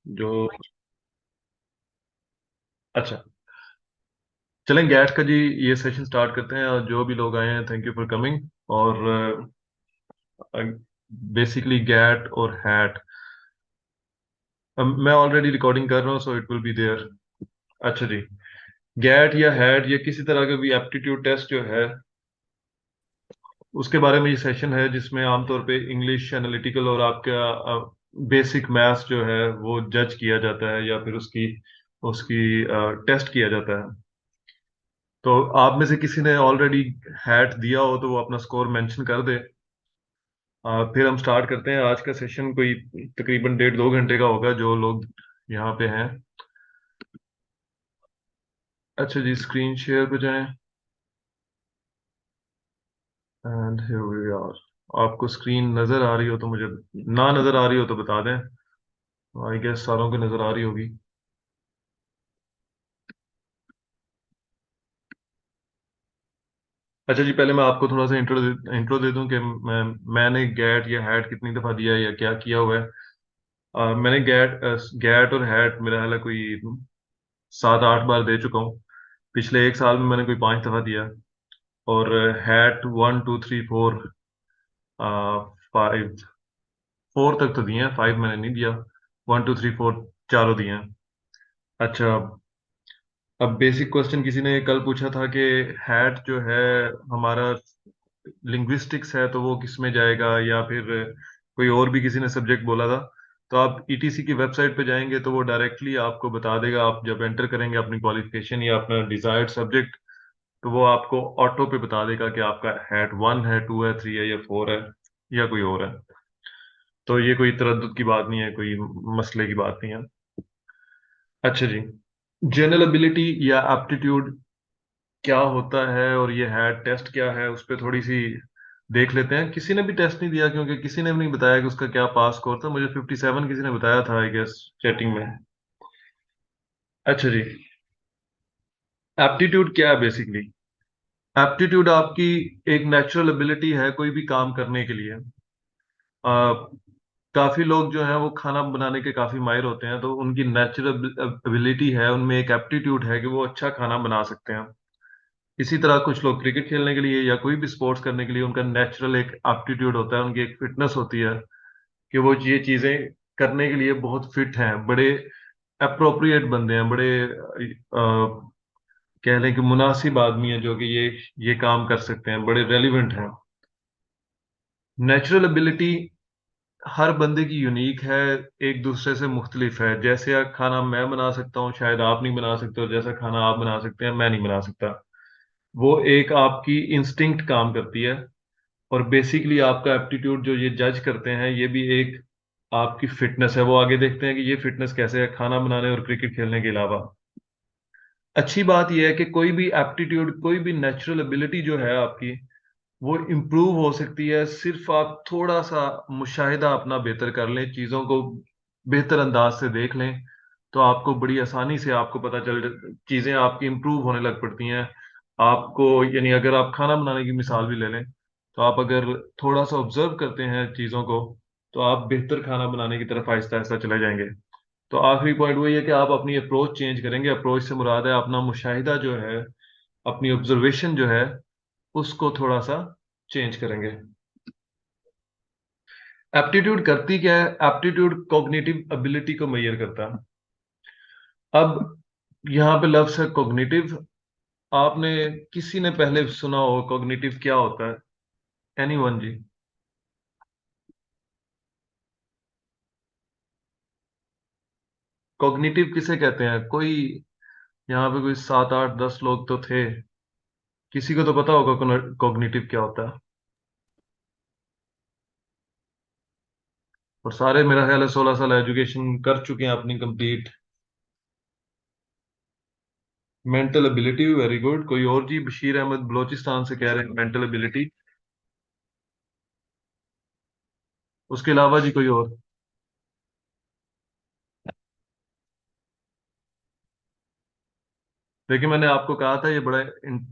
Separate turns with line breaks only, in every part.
जो अच्छा, चलें गैट का जी। ये सेशन स्टार्ट करते हैं और जो भी लोग आए हैं थैंक यू फॉर कमिंग। और बेसिकली गैट और हैट, मैं ऑलरेडी रिकॉर्डिंग कर रहा हूँ so it will be there. अच्छा जी, गैट या हैट या किसी तरह का भी एप्टीट्यूड टेस्ट जो है उसके बारे में ये सेशन है, जिसमें आमतौर पे इंग्लिश एनालिटिकल और आपका बेसिक मैथ्स जो है वो जज किया जाता है या फिर उसकी उसकी टेस्ट किया जाता है। तो आप में से किसी ने ऑलरेडी हैट दिया हो तो वो अपना स्कोर मेंशन कर दे। फिर हम स्टार्ट करते हैं आज का सेशन। कोई तकरीबन 1.5-2 घंटे का होगा जो लोग यहाँ पे हैं। अच्छा जी, स्क्रीन शेयर पे जाएं एंड हियर वी आर। आपको स्क्रीन नजर आ रही हो तो मुझे, ना नजर आ रही हो तो बता दें। आई गेस सारों को नजर आ रही होगी। अच्छा जी, पहले मैं आपको थोड़ा सा इंट्रो दे दूं कि मैंने गैट या हैट कितनी दफा दिया है या क्या किया हुआ है। मैंने गैट और हैट मेरा हाल है कोई 7-8 बार दे चुका हूँ। पिछले एक साल में मैंने कोई 5 दफा दिया। और हैट 1 2 3 4 5 4 तक तो दिए हैं, 5 मैंने नहीं दिया। 1 2 3 4 चारों दिए हैं। अच्छा, अब बेसिक क्वेश्चन किसी ने कल पूछा था कि हैट जो है हमारा लिंग्विस्टिक्स है तो वो किस में जाएगा, या फिर कोई और भी किसी ने सब्जेक्ट बोला था। तो आप ईटीसी की वेबसाइट पे जाएंगे तो वो डायरेक्टली आपको बता देगा। आप जब एंटर करेंगे अपनी क्वालिफिकेशन या अपना डिजायर्ड सब्जेक्ट, तो वो आपको ऑटो पे बता देगा कि आपका हैट 1 है, 2 है, 3 है या 4 है या कोई और है। तो ये कोई तरद्दुद की बात नहीं है, कोई मसले की बात नहीं है। अच्छा जी, जनरल एबिलिटी या एप्टीट्यूड क्या होता है और ये हैट टेस्ट क्या है, उस पर थोड़ी सी देख लेते हैं। किसी ने भी टेस्ट नहीं दिया क्योंकि किसी ने भी नहीं बताया कि उसका क्या पास स्कोर था। मुझे 57 किसी ने बताया था आई गेस चैटिंग में। अच्छा जी, एप्टीट्यूड क्या है बेसिकली? एप्टीट्यूड आपकी एक नेचुरल एबिलिटी है कोई भी काम करने के लिए। काफी लोग जो हैं वो खाना बनाने के काफी माहिर होते हैं, तो उनकी नेचुरल एबिलिटी है, उनमें एक एप्टीट्यूड है कि वो अच्छा खाना बना सकते हैं। इसी तरह कुछ लोग क्रिकेट खेलने के लिए या कोई भी स्पोर्ट्स करने के लिए उनका नेचुरल एक एप्टीट्यूड होता है, उनकी एक फिटनेस होती है कि वो ये चीजें करने के लिए बहुत फिट हैं, बड़े अप्रोप्रिएट बंदे हैं, बड़े कह लें कि मुनासिब आदमी हैं जो कि ये काम कर सकते हैं, बड़े रेलिवेंट हैं। नेचुरल एबिलिटी हर बंदे की यूनिक है, एक दूसरे से मुख्तलिफ है। जैसे खाना मैं बना सकता हूँ शायद आप नहीं बना सकते, और जैसा खाना आप बना सकते हैं मैं नहीं बना सकता। वो एक आपकी इंस्टिंक्ट काम करती है। और बेसिकली आपका एप्टीट्यूड जो ये जज करते हैं ये भी एक आपकी फिटनेस है। वो आगे देखते हैं कि ये फिटनेस कैसे है खाना बनाने और क्रिकेट खेलने के अलावा। अच्छी बात यह है कि कोई भी एप्टीट्यूड, कोई भी नेचुरल एबिलिटी जो है आपकी, वो इम्प्रूव हो सकती है। सिर्फ आप थोड़ा सा मुशाहिदा अपना बेहतर कर लें, चीज़ों को बेहतर अंदाज से देख लें, तो आपको बड़ी आसानी से आपको पता चल, चीज़ें आपकी इम्प्रूव होने लग पड़ती हैं। आपको यानी अगर आप खाना बनाने की मिसाल भी ले लें, तो आप अगर थोड़ा सा ऑब्जर्व करते हैं चीज़ों को, तो आप बेहतर खाना बनाने की तरफ आहिस्ता आहिस्ता चले जाएंगे। तो आखिरी पॉइंट वही है कि आप अपनी अप्रोच चेंज करेंगे। अप्रोच से मुराद है अपना मुशाहिदा जो है, अपनी ऑब्जर्वेशन जो है, उसको थोड़ा सा चेंज करेंगे। एप्टीट्यूड करती क्या है? एप्टीट्यूड कॉग्निटिव एबिलिटी को मेजर करता है। अब यहाँ पे लफ्ज है कॉग्निटिव। आपने किसी ने पहले सुना हो कॉग्निटिव क्या होता है? एनीवन जी? कॉग्निटिव किसे कहते हैं? कोई यहाँ पे कोई 7 8 10 लोग तो थे, किसी को तो पता होगा कॉग्निटिव क्या होता है। और सारे मेरा ख्याल है 16 साल एजुकेशन कर चुके हैं अपनी complete. Mental ability, very good. कोई और जी? बशीर अहमद बलोचिस्तान से कह रहे हैं मेंटल एबिलिटी। उसके अलावा जी कोई और? देखिए, मैंने आपको कहा था ये बड़ा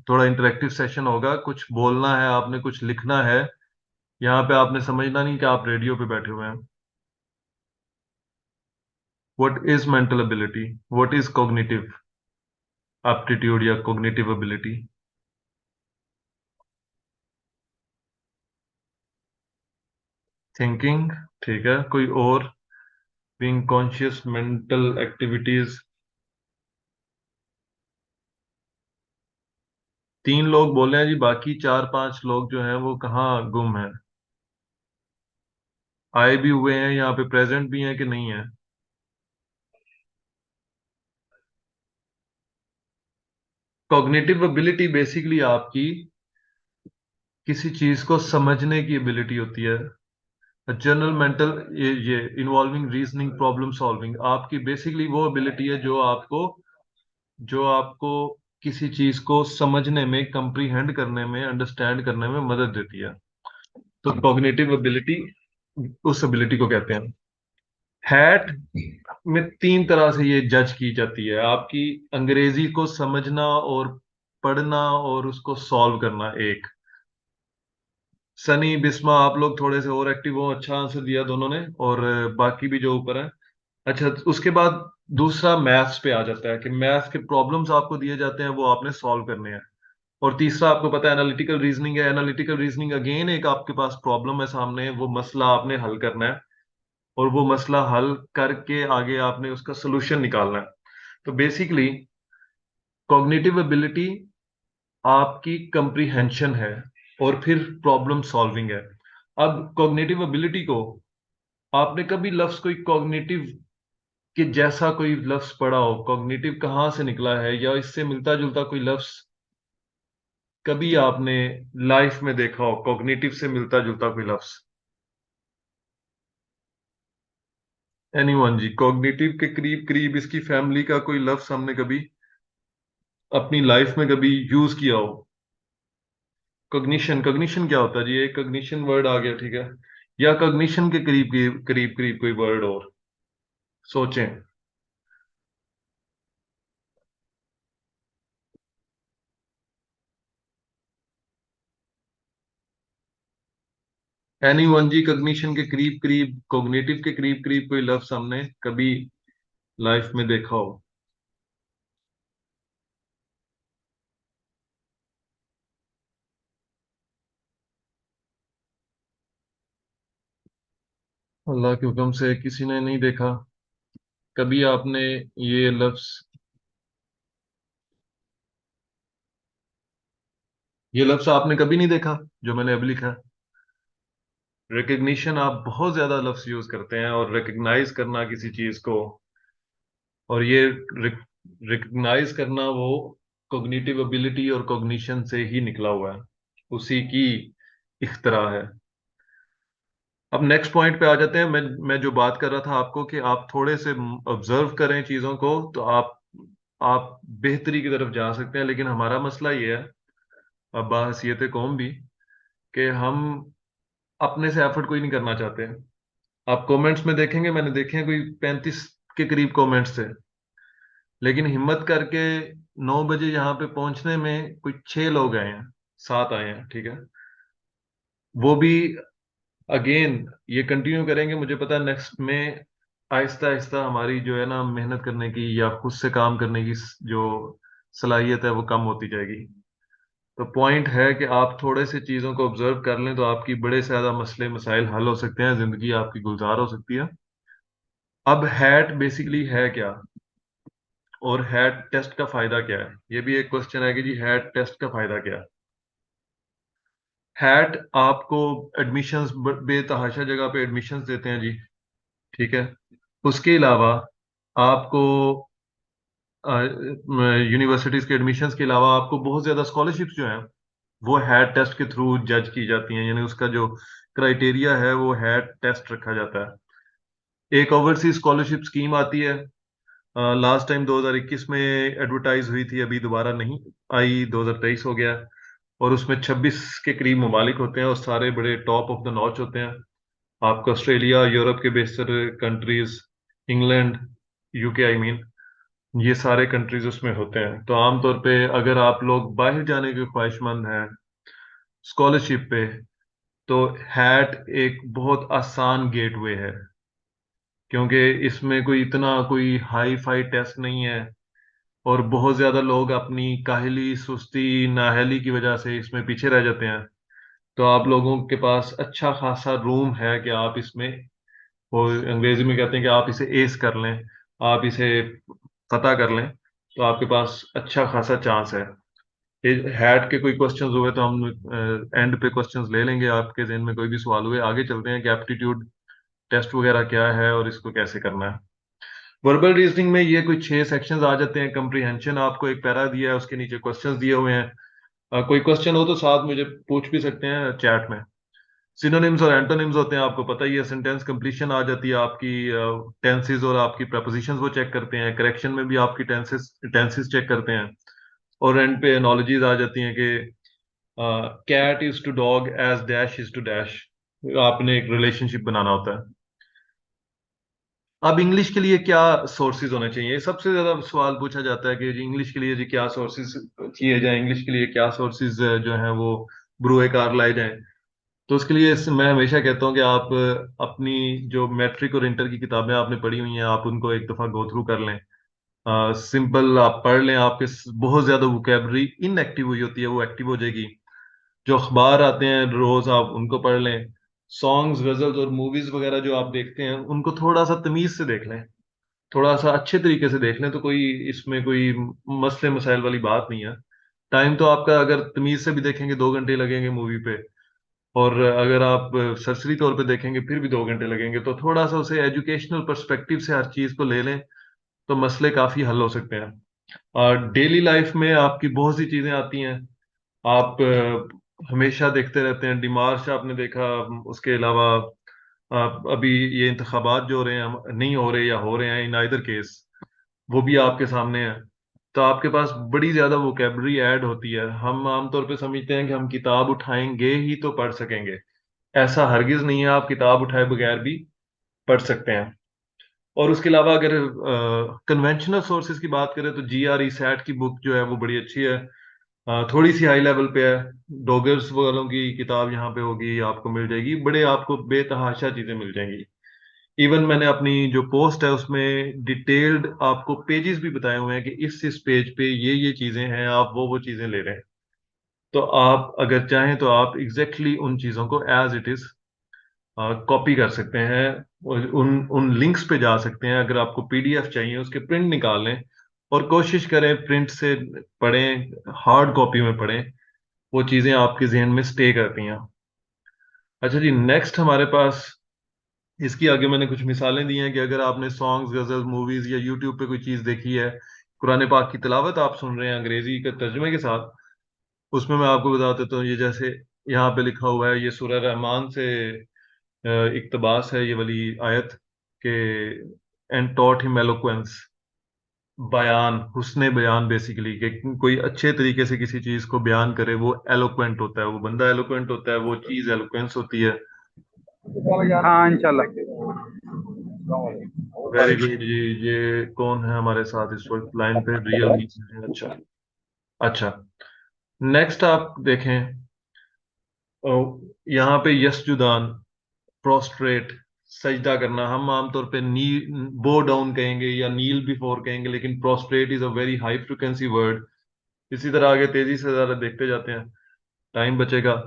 थोड़ा इंटरेक्टिव सेशन होगा। कुछ बोलना है आपने, कुछ लिखना है। यहाँ पे आपने समझना नहीं कि आप रेडियो पे बैठे हुए हैं। What is mental ability, what is cognitive aptitude या कॉग्निटिव एबिलिटी? थिंकिंग, ठीक है। कोई और? Being conscious mental activities. तीन लोग बोले हैं जी, बाकी चार पांच लोग जो हैं वो कहाँ गुम हैं? आए भी हुए हैं यहाँ पे, प्रेजेंट भी हैं कि नहीं है? कॉग्निटिव एबिलिटी बेसिकली आपकी किसी चीज को समझने की एबिलिटी होती है। जनरल मेंटल, ये इन्वॉल्विंग रीजनिंग, प्रॉब्लम सॉल्विंग, आपकी बेसिकली वो एबिलिटी है जो आपको किसी चीज को समझने में, कंप्रीहेंड करने में, अंडरस्टैंड करने में मदद देती है। तो कॉग्निटिव एबिलिटी उस एबिलिटी को कहते हैं। हैट में तीन तरह से ये जज की जाती है आपकी: अंग्रेजी को समझना और पढ़ना और उसको सॉल्व करना एक। सनी, बिस्मा, आप लोग थोड़े से और एक्टिव हो, अच्छा आंसर दिया दोनों ने। और बाकी भी जो ऊपर है। अच्छा, तो उसके बाद दूसरा मैथ्स पे आ जाता है कि मैथ्स के प्रॉब्लम्स आपको दिए जाते हैं, वो आपने सॉल्व करने हैं। और तीसरा आपको पता है एनालिटिकल रीजनिंग है। एनालिटिकल रीजनिंग अगेन एक आपके पास प्रॉब्लम है सामने, वो मसला आपने हल करना है और वो मसला हल करके आगे आपने उसका सोल्यूशन निकालना है। तो बेसिकली कॉग्निटिव एबिलिटी आपकी कंप्रीहेंशन है और फिर प्रॉब्लम सॉल्विंग है। अब कॉग्निटिव एबिलिटी को आपने कभी लफ्ज कोई कॉग्निटिव के जैसा कोई लफ्ज पढ़ा हो, कॉग्निटिव कहाँ से निकला है या इससे मिलता जुलता कोई लफ्ज कभी आपने लाइफ में देखा हो, कॉग्निटिव से मिलता जुलता कोई लफ्ज? एनीवन जी, कॉग्निटिव के करीब करीब इसकी फैमिली का कोई लफ्ज हमने कभी अपनी लाइफ में कभी यूज किया हो? कॉग्निशन, कॉग्निशन क्या होता है जी? एक कॉग्निशन वर्ड आ गया, ठीक है। या कॉग्निशन के करीब करीब करीब करीब कोई वर्ड और सोचें। एनीवन जी, कॉग्निशन के करीब करीब, कॉग्निटिव के करीब करीब कोई लफ्ज हमने कभी लाइफ में देखा हो? अल्लाह के हुक्म से किसी ने नहीं देखा। कभी आपने ये लफ्ज, ये लफ्ज आपने कभी नहीं देखा जो मैंने अभी लिखा? रिकग्निशन आप बहुत ज्यादा लफ्ज यूज करते हैं, और रिकग्नाइज करना किसी चीज को, और ये रिकग्नाइज करना वो कॉग्निटिव एबिलिटी और कॉग्निशन से ही निकला हुआ है, उसी की इख्तरा है। अब नेक्स्ट पॉइंट पे आ जाते हैं। मैं जो बात कर रहा था आपको कि आप थोड़े से ऑब्जर्व करें चीजों को तो आप बेहतरी की तरफ जा सकते हैं। लेकिन हमारा मसला ये है, अब बाहसीयत कौम भी, कि हम अपने से एफर्ट कोई नहीं करना चाहते। आप कमेंट्स में देखेंगे, मैंने देखे हैं कोई 35 के करीब कमेंट्स थे, लेकिन हिम्मत करके 9 बजे यहाँ पे पहुंचने में कुछ 6 लोग आए हैं, 7 आए हैं, ठीक है। वो भी अगेन ये कंटिन्यू करेंगे, मुझे पता है नेक्स्ट में आहिस्ता आहिस्ता हमारी जो है ना मेहनत करने की या खुद से काम करने की जो सलाहियत है वो कम होती जाएगी। तो पॉइंट है कि आप थोड़े से चीजों को ऑब्जर्व कर लें तो आपकी बड़े से ज्यादा मसले मसाइल हल हो सकते हैं, जिंदगी आपकी गुलजार हो सकती है। अब हैट बेसिकली है क्या, और हैट टेस्ट का फायदा क्या है? ये भी एक क्वेश्चन है कि जी हैट टेस्ट का फायदा क्या है। हैट आपको एडमिशंस, बेतहाशा जगह पे एडमिशंस देते हैं जी, ठीक है। उसके अलावा आपको यूनिवर्सिटीज के एडमिशंस के अलावा आपको बहुत ज्यादा स्कॉलरशिप्स जो हैं वो हैट टेस्ट के थ्रू जज की जाती हैं, यानी उसका जो क्राइटेरिया है वो हैट टेस्ट रखा जाता है। एक ओवरसीज स्कॉलरशिप स्कीम आती है, लास्ट टाइम 2021 में एडवर्टाइज हुई थी, अभी दोबारा नहीं आई, 2023 हो गया। और उसमें 26 के करीब ममालिक होते हैं और सारे बड़े टॉप ऑफ द नॉच होते हैं। आपका ऑस्ट्रेलिया, यूरोप के बेशतर countries, England, UK I mean, ये सारे कंट्रीज उसमें होते हैं। तो आमतौर पे अगर आप लोग बाहर जाने के ख्वाहिशमंद हैं स्कॉलरशिप पे, तो हैट एक बहुत आसान गेटवे है क्योंकि इसमें कोई इतना कोई हाई फाई टेस्ट नहीं है, और बहुत ज्यादा लोग अपनी काहली सुस्ती नाअहली की वजह से इसमें पीछे रह जाते हैं। तो आप लोगों के पास अच्छा खासा रूम है कि आप इसमें, वो अंग्रेजी में कहते हैं कि आप इसे एस कर लें, आप इसे फतह कर लें, तो आपके पास अच्छा खासा चांस है। हैट के कोई क्वेश्चंस हुए तो हम एंड पे क्वेश्चंस ले लेंगे, आपके जहन में कोई भी सवाल हुए आगे चलते हैं कि एप्टीट्यूड टेस्ट वगैरह क्या है और इसको कैसे करना है। वर्बल रीजनिंग में ये कोई 6 सेक्शंस आ जाते हैं। कंप्रीहेंशन आपको एक पैरा दिया है, उसके नीचे क्वेश्चंस दिए हुए हैं। कोई क्वेश्चन हो तो साथ मुझे पूछ भी सकते हैं चैट में। सिनोनिम्स और एंटोनिम्स होते हैं, आपको पता ही है। सेंटेंस कंप्लीशन आ जाती है आपकी, टेंसेस और आपकी प्रपोजिशंस वो चेक करते हैं। करेक्शन में भी आपकी टेंसेस टेंसेस चेक करते हैं। और एंड पे एनोलॉजीज आ जाती हैं कि cat is to dog as dash is to dash. आपने एक रिलेशनशिप बनाना होता है। अब इंग्लिश के लिए क्या सोर्सेज होने चाहिए, सबसे ज्यादा सवाल पूछा जाता है कि जी इंग्लिश के लिए जी क्या सोर्सेज किए जाए, इंग्लिश के लिए क्या सोर्सेज जो हैं वो ब्रुए कार लाए जाएं। तो उसके लिए मैं हमेशा कहता हूँ कि आप अपनी जो मैट्रिक और इंटर की किताबें आपने पढ़ी हुई हैं, आप उनको एक दफा गो थ्रू कर लें। सिंपल आप पढ़ लें, आपके बहुत ज्यादा वोकेबलरी इनएक्टिव हुई होती है, वो एक्टिव हो जाएगी। जो अखबार आते हैं रोज आप उनको पढ़ लें। सॉन्ग्स गजल्स और मूवीज वगैरह जो आप देखते हैं उनको थोड़ा सा तमीज से देख लें, थोड़ा सा अच्छे तरीके से देख लें, तो कोई इसमें कोई मसले मसाइल वाली बात नहीं है। टाइम तो आपका अगर तमीज से भी देखेंगे 2 घंटे लगेंगे मूवी पे, और अगर आप सरसरी तौर पे देखेंगे फिर भी 2 घंटे लगेंगे। तो थोड़ा सा उसे एजुकेशनल पर्सपेक्टिव से हर चीज को ले लें, तो मसले काफी हल हो सकते हैं। और डेली लाइफ में आपकी बहुत सी चीजें आती हैं, आप हमेशा देखते रहते हैं। डिमार्च आपने देखा, उसके अलावा अभी ये इंतखाबात जो हो रहे हैं, नहीं हो रहे या हो रहे हैं, इन आइदर केस वो भी आपके सामने है। तो आपके पास बड़ी ज्यादा वोकेबलरी ऐड होती है। हम आमतौर पे समझते हैं कि हम किताब उठाएंगे ही तो पढ़ सकेंगे, ऐसा हरगिज नहीं है। आप किताब उठाए बगैर भी पढ़ सकते हैं। और उसके अलावा अगर कन्वेंशनल सोर्सेज की बात करें तो GRE सैट की बुक जो है वो बड़ी अच्छी है। थोड़ी सी हाई लेवल पे है। डॉगर्स वालों की किताब यहाँ पे होगी, आपको मिल जाएगी, बड़े आपको बेतहाशा चीजें मिल जाएंगी। इवन मैंने अपनी जो पोस्ट है उसमें डिटेल्ड आपको पेजेस भी बताए हुए हैं कि इस पेज पे ये चीजें हैं, आप वो चीजें ले रहे हैं। तो आप अगर चाहें तो आप एग्जैक्टली उन चीजों को एज इट इज कॉपी कर सकते हैं, और उन उन लिंक्स पे जा सकते हैं। अगर आपको PDF चाहिए उसके प्रिंट निकाल लें, और कोशिश करें प्रिंट से पढ़ें, हार्ड कॉपी में पढ़ें, वो चीजें आपके जहन में स्टे करती हैं। अच्छा जी, नेक्स्ट हमारे पास इसकी आगे मैंने कुछ मिसालें दी हैं कि अगर आपने सॉन्ग्स गजल मूवीज या यूट्यूब पे कोई चीज देखी है, कुरान पाक की तिलावत आप सुन रहे हैं अंग्रेजी के तर्जुमे के साथ, उसमें मैं आपको बता देता हूँ। ये जैसे यहाँ पे लिखा हुआ है, ये सूरह रहमान से इक्तबास है ये वाली आयत के, एंड टॉट हिम एलोक्वेंस, बयान, हुस्ने बयान बेसिकली, कि कोई अच्छे तरीके से किसी चीज को बयान करे वो एलोक्वेंट होता है, वो बंदा एलोक्वेंट होता है, वो चीज एलोक्वेंस होती है।
हाँ इंशाल्लाह।
वेरी गुड जी। ये कौन है हमारे साथ इस वक्त लाइन पे, रियल मी? अच्छा। अच्छा, नेक्स्ट आप देखें, अ, यहाँ पे यस्जुदान, प्रोस्ट्रेट, सजदा करना। हम आमतौर पे नी बो डाउन कहेंगे या नील बिफोर कहेंगे, लेकिन prostate is a very high frequency word. इसी तरह आगे तेजी से ज्यादा देखते जाते हैं, टाइम बचेगा।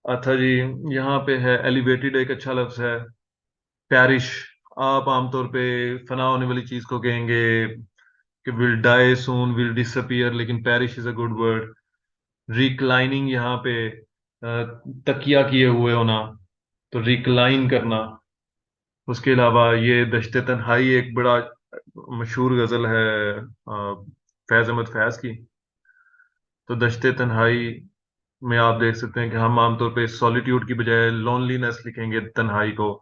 अच्छा जी, यहाँ पे है एलिवेटेड, एक अच्छा लफ्ज है। पैरिश, आप आमतौर पे फना होने वाली चीज को कहेंगे कि will die soon, will disappear, लेकिन perish is a good word. Reclining, यहाँ पे तकिया किए हुए होना, तो रिक्लाइन करना। उसके अलावा ये दश्ते तन्हाई एक बड़ा मशहूर गजल है फैज अहमद फैज की। तो दश्ते तन्हाई में आप देख सकते हैं कि हम आमतौर पे सॉलिट्यूड की बजाय लोनलीनेस लिखेंगे तन्हाई को।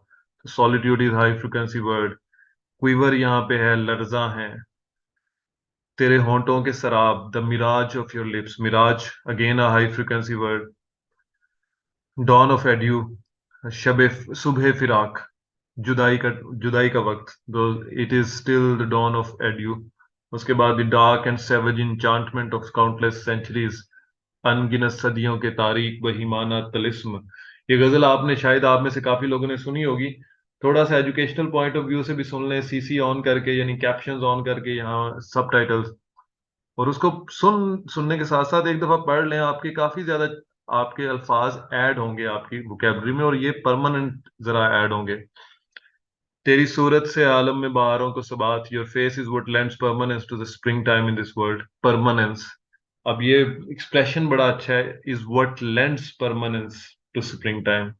तो solitude is high frequency word. Quiver यहाँ पे है, लर्जा है। तेरे होंठों के शराब, the mirage of your lips, mirage again a high frequency word. Dawn of adieu, शब सुबह फिराक, जुदाई का वक्त, though it is still the dawn of adieu. उसके बाद the dark and savage enchantment of countless centuries, अनगिनत सदियों के तारीक बहिमाना तलिस्म। ये गजल आपने शायद आप में से काफी लोगों ने सुनी होगी। थोड़ा सा एजुकेशनल पॉइंट ऑफ व्यू से भी सुन लें, सीसी ऑन करके, यानी कैप्शंस ऑन करके, यहाँ सब टाइटल्स, और उसको सुनने के साथ साथ एक दफा पढ़ लें, आपके काफी ज्यादा आपके अल्फाज ऐड होंगे आपकी वोकेबलरी में, और ये परमानेंट जरा ऐड होंगे। तेरी सूरत से आलम में बहारों को सबात, your face is what lends permanence to the spring time in this world. Permanence, अब ये एक्सप्रेशन बड़ा अच्छा है, is what lends permanence to spring time.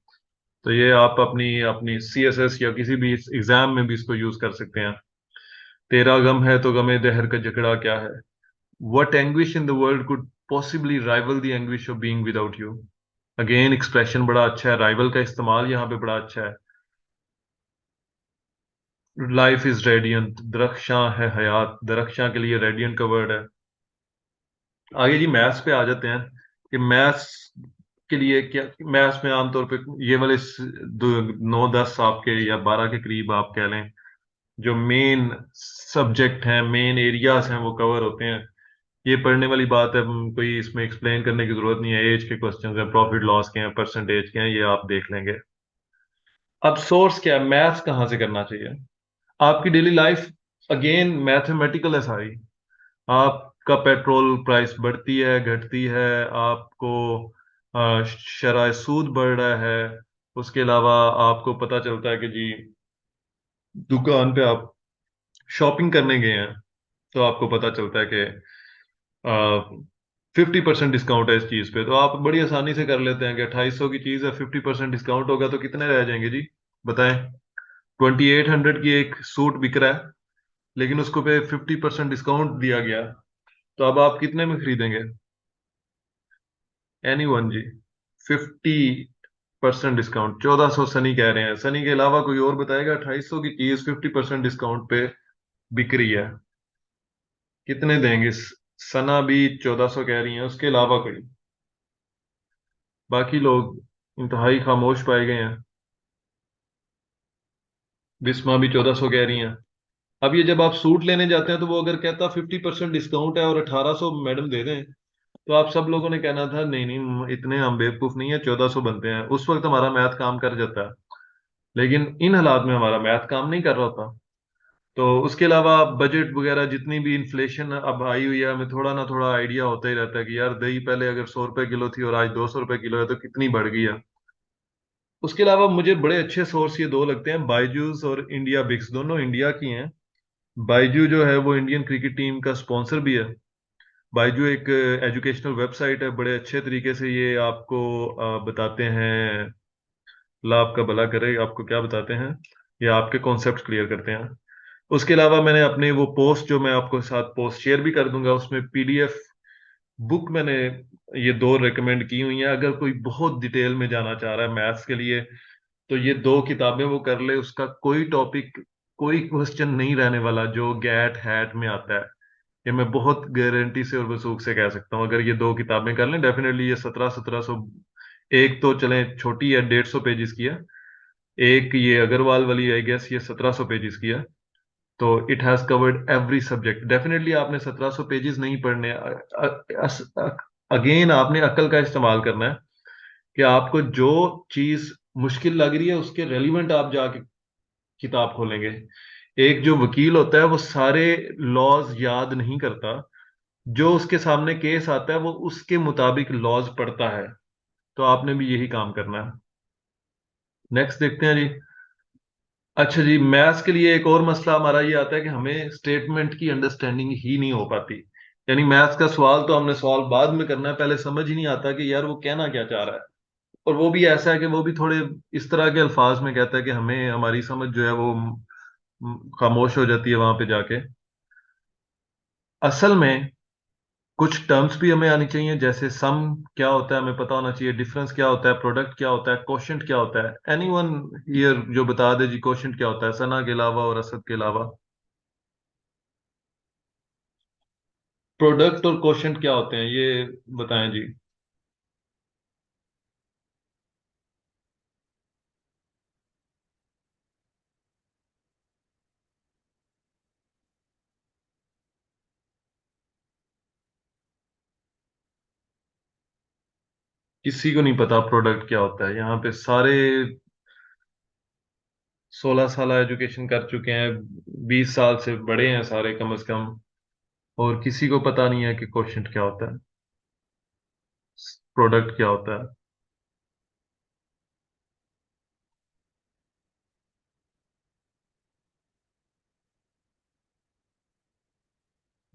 तो ये आप अपनी अपनी सीएसएस या किसी भी एग्जाम में भी इसको यूज कर सकते हैं। तेरा गम है तो गमे दहर का जकड़ा क्या है, what anguish in the world could possibly rival the anguish of being without you. Again expression बड़ा अच्छा है, राइवल का इस्तेमाल यहाँ पे बड़ा अच्छा है। लाइफ इज रेडियंट, दरख्शां है हयात, दरख्शां के लिए रेडियंट का वर्ड है। आगे जी मैथ्स पे आ जाते हैं कि मैथ्स के लिए क्या, मैथ्स में आमतौर पे ये वाले 9 10 आपके या 12 के करीब आप कह लें, जो मेन सब्जेक्ट हैं, मेन एरियाज हैं, वो कवर होते हैं। ये पढ़ने वाली बात है, कोई इसमें एक्सप्लेन करने की जरूरत नहीं है। एज के क्वेश्चंस हैं, प्रॉफिट लॉस के हैं, परसेंटेज के हैं, ये आप देख लेंगे। अब सोर्स क्या है, मैथ्स कहाँ से करना चाहिए। आपकी डेली लाइफ अगेन मैथमेटिकल है सारी। आपका पेट्रोल प्राइस बढ़ती है घटती है, आपको शरह सूद बढ़ रहा है, उसके अलावा आपको पता चलता है कि जी दुकान पे आप शॉपिंग करने गए हैं, तो आपको पता चलता है कि 50% डिस्काउंट है इस चीज पे, तो आप बड़ी आसानी से कर लेते हैं कि 2800 की चीज है, 50% डिस्काउंट होगा तो कितने रह जाएंगे जी, बताएं। 2800 की एक सूट बिक रहा है, लेकिन उसको पे 50% डिस्काउंट दिया गया, तो अब आप कितने में खरीदेंगे। एनी वन जी, 50% डिस्काउंट 1400 सनी कह रहे हैं, सनी के अलावा कोई और बताएगा 2800 की चीज 50% डिस्काउंट पे बिक रही है, कितने देंगे। सना भी 1400 कह रही है, उसके अलावा कोई, बाकी लोग इंतहाई खामोश पाए गए हैं। बिस्मा भी 1400 कह रही हैं। अब ये जब आप सूट लेने जाते हैं तो वो अगर कहता 50% डिस्काउंट है और 1800 मैडम दे दें, तो आप सब लोगों ने कहना था नहीं नहीं इतने हम बेवकूफ नहीं है, 1400 बनते हैं, उस वक्त हमारा मैथ काम कर जाता है। लेकिन इन हालात में हमारा मैथ काम नहीं कर रहा होता। तो उसके अलावा बजट वगैरह जितनी भी इन्फ्लेशन अब आई हुई है, हमें थोड़ा ना थोड़ा आइडिया होता ही रहता है कि यार दही पहले अगर 100 रुपए किलो थी और आज 200 रुपए किलो है, तो कितनी बढ़ गई है। उसके अलावा मुझे बड़े अच्छे सोर्स ये दो लगते हैं, बायजूस और इंडिया बिक्स, दोनों इंडिया की हैं। बायजू जो है वो इंडियन क्रिकेट टीम का स्पॉन्सर भी है। बायजू एक एजुकेशनल वेबसाइट है, बड़े अच्छे तरीके से ये आपको बताते हैं, अल्लाह आपका भला करे, आपको क्या बताते हैं, ये आपके कॉन्सेप्ट क्लियर करते हैं। उसके अलावा मैंने अपने वो पोस्ट जो मैं आपको साथ पोस्ट शेयर भी कर दूंगा, उसमें पीडीएफ बुक मैंने ये दो रिकमेंड की हुई हैं। अगर कोई बहुत डिटेल में जाना चाह रहा है मैथ्स के लिए, तो ये दो किताबें वो कर ले, उसका कोई टॉपिक, कोई क्वेश्चन नहीं रहने वाला जो गैट हैट में आता है। ये मैं बहुत गारंटी से और वसूख से कह सकता हूँ, अगर ये दो किताबें कर लें डेफिनेटली ये 1700 1700, एक तो चले छोटी है 150 पेजेस की है, एक ये अग्रवाल वाली आई गेस ये 1700 पेजेस की है। तो it has covered every subject, definitely आपने 1700 पेजेस नहीं पढ़ने। अगेन आपने अक्ल का इस्तेमाल करना है कि आपको जो चीज मुश्किल लग रही है उसके रेलिवेंट आप जाके किताब खोलेंगे। एक जो वकील होता है वो सारे लॉज याद नहीं करता, जो उसके सामने केस आता है वो उसके मुताबिक लॉज पढ़ता है। तो आपने भी यही काम करना है। नेक्स्ट देखते हैं जी। अच्छा जी, मैथ्स के लिए एक और मसला हमारा ये आता है कि हमें स्टेटमेंट की अंडरस्टैंडिंग ही नहीं हो पाती। यानी मैथ्स का सवाल तो हमने सवाल बाद में करना है, पहले समझ ही नहीं आता कि यार वो कहना क्या चाह रहा है। और वो भी ऐसा है कि वो भी थोड़े इस तरह के अल्फाज में कहता है कि हमें हमारी समझ जो है वो खामोश हो जाती है वहां पे जाके। असल में कुछ टर्म्स भी हमें आनी चाहिए, जैसे सम क्या होता है हमें पता होना चाहिए, डिफरेंस क्या होता है, प्रोडक्ट क्या होता है, कोशेंट क्या होता है। एनीवन हियर जो बता दे जी कोशेंट क्या होता है, सना के अलावा और असद के अलावा। प्रोडक्ट और कोशेंट क्या होते हैं ये बताएं जी। किसी को नहीं पता प्रोडक्ट क्या होता है यहाँ पे, सारे 16 साल एजुकेशन कर चुके हैं, 20 साल से बड़े हैं सारे कम से कम, और किसी को पता नहीं है कि क्वोशंट क्या होता है, प्रोडक्ट क्या होता है।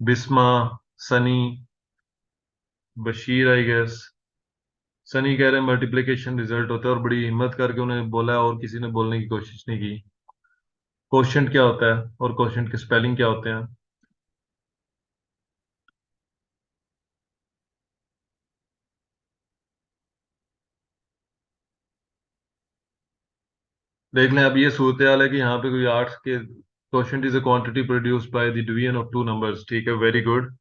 Bisma, Sunny, Bashir I guess. सनी कह रहे हैं मल्टीप्लिकेशन रिजल्ट होता है, और बड़ी हिम्मत करके उन्हें बोला है और किसी ने बोलने की कोशिश नहीं की। क्वोशंट क्या होता है और क्वोशंट के स्पेलिंग क्या होते हैं? देख लें, अब ये सूरत हाल है कि यहाँ पे कोई आर्ट्स के quotient is a quantity produced by the division of two numbers, ठीक है, वेरी गुड।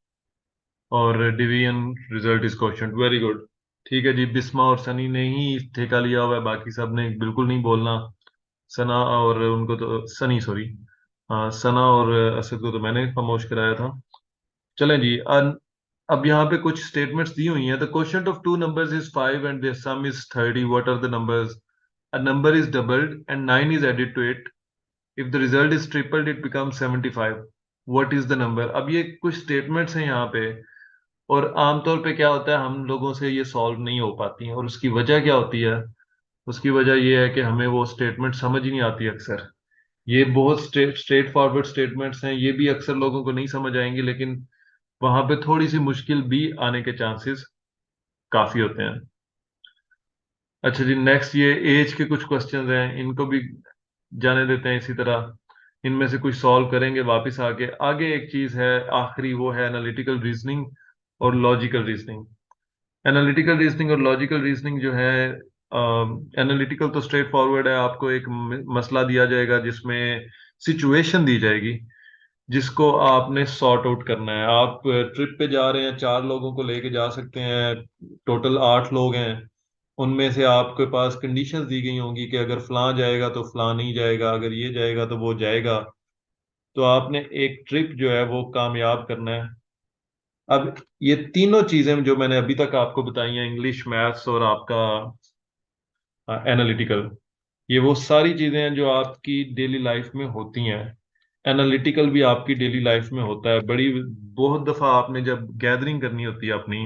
और division result is quotient, very good. ठीक है जी, बिस्मा और सनी ने ही ठेका लिया हुआ है, बाकी सब ने बिल्कुल नहीं बोलना। सना और उनको तो सनी, सॉरी, हाँ, सना और असद को तो मैंने खामोश कराया था। चलें जी, अब यहाँ पे कुछ स्टेटमेंट्स दी हुई हैं। The quotient of two numbers is 5 and their sum is 30, what are the numbers? A number is doubled and 9 is added to it, if the result is tripled it becomes 75, what is the number? अब ये कुछ statements हैं यहाँ पे, और आमतौर पे क्या होता है, हम लोगों से ये सॉल्व नहीं हो पाती हैं, और उसकी वजह क्या होती है? उसकी वजह ये है कि हमें वो स्टेटमेंट समझ ही नहीं आती अक्सर। ये बहुत स्ट्रेट फॉरवर्ड स्टेटमेंट्स हैं, ये भी अक्सर लोगों को नहीं समझ आएंगी, लेकिन वहां पे थोड़ी सी मुश्किल भी आने के चांसेस काफी होते हैं। अच्छा जी, नेक्स्ट ये एज के कुछ क्वेश्चंस हैं, इनको भी जाने देते हैं इसी तरह। इनमें से कुछ सॉल्व करेंगे वापस आके। आगे एक चीज है आखिरी, वो है एनालिटिकल रीजनिंग और लॉजिकल रीजनिंग। एनालिटिकल रीजनिंग और लॉजिकल रीजनिंग जो है, एनालिटिकल तो स्ट्रेट फॉरवर्ड है, आपको एक मसला दिया जाएगा जिसमें सिचुएशन दी जाएगी, जिसको आपने सॉर्ट आउट करना है। आप ट्रिप पे जा रहे हैं, 4 लोगों को लेके जा सकते हैं, टोटल 8 लोग हैं। उनमें से आपके पास कंडीशंस दी गई होंगी कि अगर फलां जाएगा तो फलां नहीं जाएगा, अगर ये जाएगा तो वो जाएगा। तो आपने एक ट्रिप जो है वो कामयाब करना है। अब ये तीनों चीजें जो मैंने अभी तक आपको बताई हैं, इंग्लिश, मैथ्स और आपका एनालिटिकल, ये वो सारी चीजें हैं जो आपकी डेली लाइफ में होती हैं। एनालिटिकल भी आपकी डेली लाइफ में होता है। बड़ी बहुत दफा आपने जब गैदरिंग करनी होती है अपनी,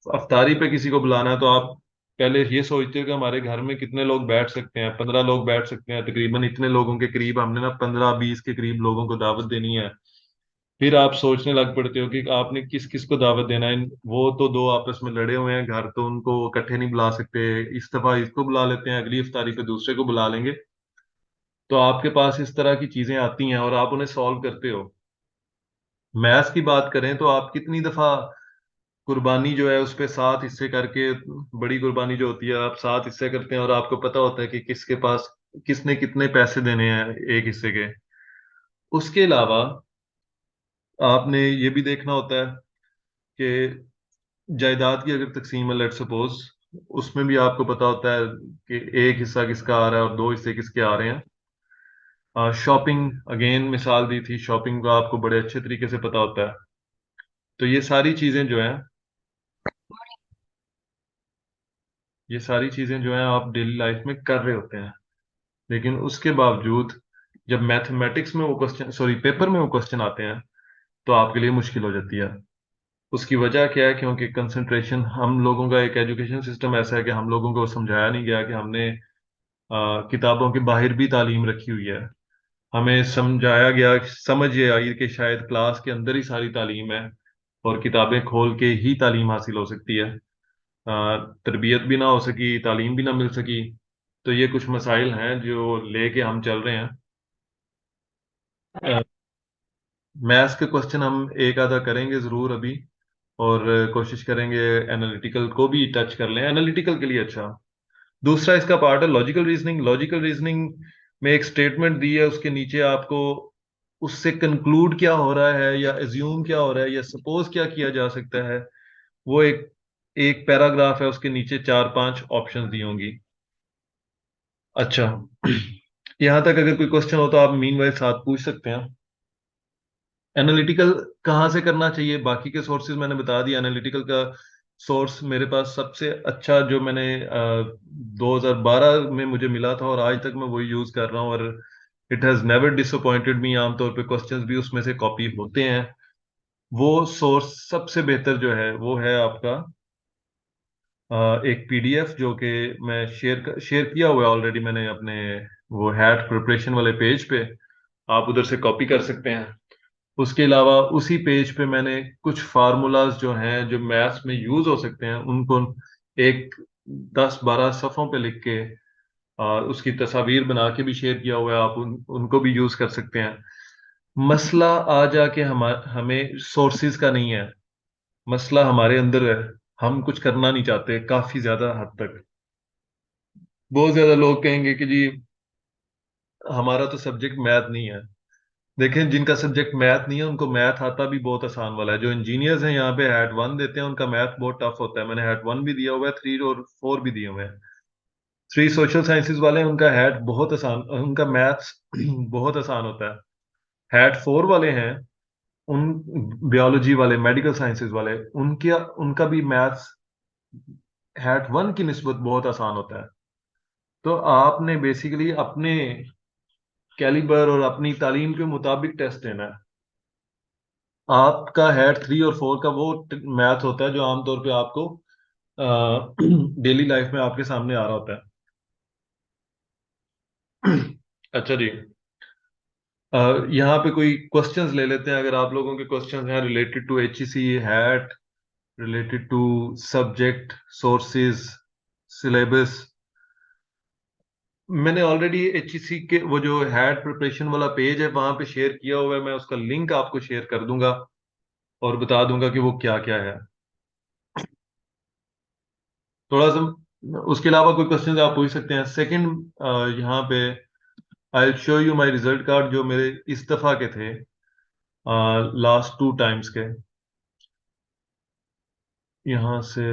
अफ्तारी पे किसी को बुलाना है, तो आप पहले ये सोचते हो कि हमारे घर में कितने लोग बैठ सकते हैं, 15 लोग बैठ सकते हैं तकरीबन, इतने लोगों के करीब हमने ना 15-20 के करीब लोगों को दावत देनी है। फिर आप सोचने लग पड़ते हो कि आपने किस किस को दावत देना है। वो तो दो आपस में लड़े हुए हैं घर, तो उनको इकट्ठे नहीं बुला सकते, इस दफा इसको बुला लेते हैं, अगली इफ्तारी पे दूसरे को बुला लेंगे। तो आपके पास इस तरह की चीजें आती हैं और आप उन्हें सॉल्व करते हो। मैथ्स की बात करें तो आप कितनी दफा कुर्बानी जो है उस पे 7 हिस्से करके, बड़ी कुर्बानी जो होती है आप 7 हिस्से करते हैं, और आपको पता होता है कि किसके पास किसने कितने पैसे देने हैं एक हिस्से के। उसके अलावा आपने ये भी देखना होता है कि जायदाद की अगर तकसीम है, लेट सपोज, उसमें भी आपको पता होता है कि एक हिस्सा किसका आ रहा है और 2 हिस्से किसके आ रहे हैं। शॉपिंग, अगेन मिसाल दी थी, शॉपिंग का आपको बड़े अच्छे तरीके से पता होता है। तो ये सारी चीजें जो हैं आप डेली लाइफ में कर रहे होते हैं, लेकिन उसके बावजूद जब मैथमेटिक्स में वो क्वेश्चन, सॉरी, पेपर में वो क्वेश्चन आते हैं, तो आपके लिए मुश्किल हो जाती है। उसकी वजह क्या है? क्योंकि कंसंट्रेशन, हम लोगों का एक एजुकेशन सिस्टम ऐसा है कि हम लोगों को समझाया नहीं गया कि हमने किताबों के बाहर भी तालीम रखी हुई है। हमें समझाया गया, समझ ये आई कि शायद क्लास के अंदर ही सारी तालीम है, और किताबें खोल के ही तालीम हासिल हो सकती है। तरबियत भी ना हो सकी, तालीम भी ना मिल सकी। तो ये कुछ मसाइल हैं जो लेके हम चल रहे हैं। मैथ्स के क्वेश्चन हम एक आधा करेंगे जरूर अभी, और कोशिश करेंगे एनालिटिकल को भी टच कर लें, एनालिटिकल के लिए अच्छा। दूसरा इसका पार्ट है लॉजिकल रीजनिंग। लॉजिकल रीजनिंग में एक स्टेटमेंट दी है, उसके नीचे आपको उससे कंक्लूड क्या हो रहा है, या एज्यूम क्या हो रहा है, या सपोज क्या किया जा सकता है, वो एक एक पैराग्राफ है, उसके नीचे 4-5 ऑप्शंस दी होंगी। अच्छा, यहाँ तक अगर कोई क्वेश्चन हो तो आप मीन वाइज साथ पूछ सकते हैं। एनालिटिकल कहाँ से करना चाहिए? बाकी के सोर्सेज मैंने बता दिया एनालिटिकल का। सोर्स मेरे पास सबसे अच्छा जो मैंने 2012 में मुझे मिला था और आज तक मैं वही यूज कर रहा हूँ, और इट हैज नेवर डिसअपॉइंटेड मी। आमतौर पे क्वेश्चंस भी उसमें से कॉपी होते हैं। वो सोर्स सबसे बेहतर जो है वो है आपका एक पीडीएफ जो कि मैं शेयर किया हुआ है ऑलरेडी मैंने अपने वो हैट प्रिपरेशन वाले पेज पे। आप उधर से कॉपी कर सकते हैं। उसके अलावा उसी पेज पे मैंने कुछ फार्मूलाज जो हैं जो मैथ्स में यूज हो सकते हैं उनको एक 10-12 सफ़ों पे लिख के उसकी तस्वीर बना के भी शेयर किया हुआ है। आप उनको भी यूज कर सकते हैं। मसला आ जाके हमें सोर्सेज का नहीं है, मसला हमारे अंदर है। हम कुछ करना नहीं चाहते काफी ज्यादा हद तक। बहुत ज्यादा लोग कहेंगे कि जी हमारा तो सब्जेक्ट मैथ नहीं है। देखें, जिनका सब्जेक्ट मैथ नहीं है उनको मैथ आता भी बहुत आसान वाला है। जो इंजीनियर्स हैं यहाँ पे हैट वन देते हैं उनका मैथ बहुत टफ होता है। मैंने हैट वन भी दिया हुआ है, थ्री और फोर भी दिए हुए हैं। थ्री सोशल साइंसेज वाले हैं, उनका हैट बहुत आसान, उनका मैथ्स बहुत आसान होता है। हैट फोर वाले हैं, उन बायोलॉजी वाले मेडिकल साइंसेज वाले, उनके उनका भी मैथ्स हैट वन की निस्बत बहुत आसान होता है। तो आपने बेसिकली अपने कैलिबर और अपनी तालीम के मुताबिक टेस्ट देना है। आपका हैट थ्री और फोर का वो मैथ होता है जो आमतौर पे आपको डेली लाइफ में आपके सामने आ रहा होता है। अच्छा जी, यहाँ पे कोई क्वेश्चंस ले लेते हैं। अगर आप लोगों के क्वेश्चंस हैं related to HEC HAT, related to subject, sources, syllabus. मैंने ऑलरेडी एचईसी के वो जो हैड प्रिपरेशन वाला पेज है वहां पे शेयर किया हुआ है। मैं उसका लिंक आपको शेयर कर दूंगा और बता दूंगा कि वो क्या क्या है। थोड़ा सा उसके अलावा कोई क्वेश्चन आप पूछ सकते हैं। सेकंड, यहाँ पे I show you my result card जो मेरे इस दफा के थे, लास्ट 2 टाइम्स के। यहाँ से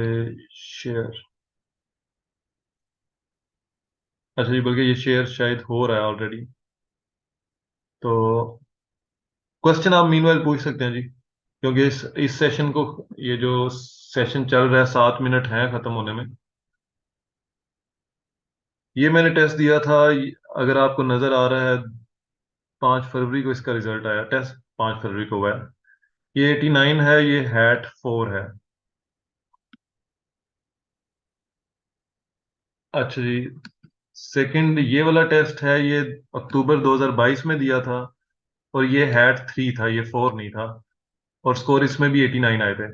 शेयर, अच्छा जी, बल्कि ये शेयर शायद हो रहा है ऑलरेडी। तो क्वेश्चन आप मीनवाइल पूछ सकते हैं जी, क्योंकि इस सेशन को, ये जो सेशन चल रहा है 7 मिनट हैं खत्म होने में। ये मैंने टेस्ट दिया था, अगर आपको नजर आ रहा है, 5 फरवरी को इसका रिजल्ट आया। टेस्ट 5 फरवरी को हुआ है। ये 89 है, ये हैट फोर है। अच्छा जी, सेकंड ये वाला टेस्ट है, ये अक्टूबर 2022 में दिया था, और ये हैट थ्री था, ये फोर नहीं था। और स्कोर इसमें भी 89 आए थे।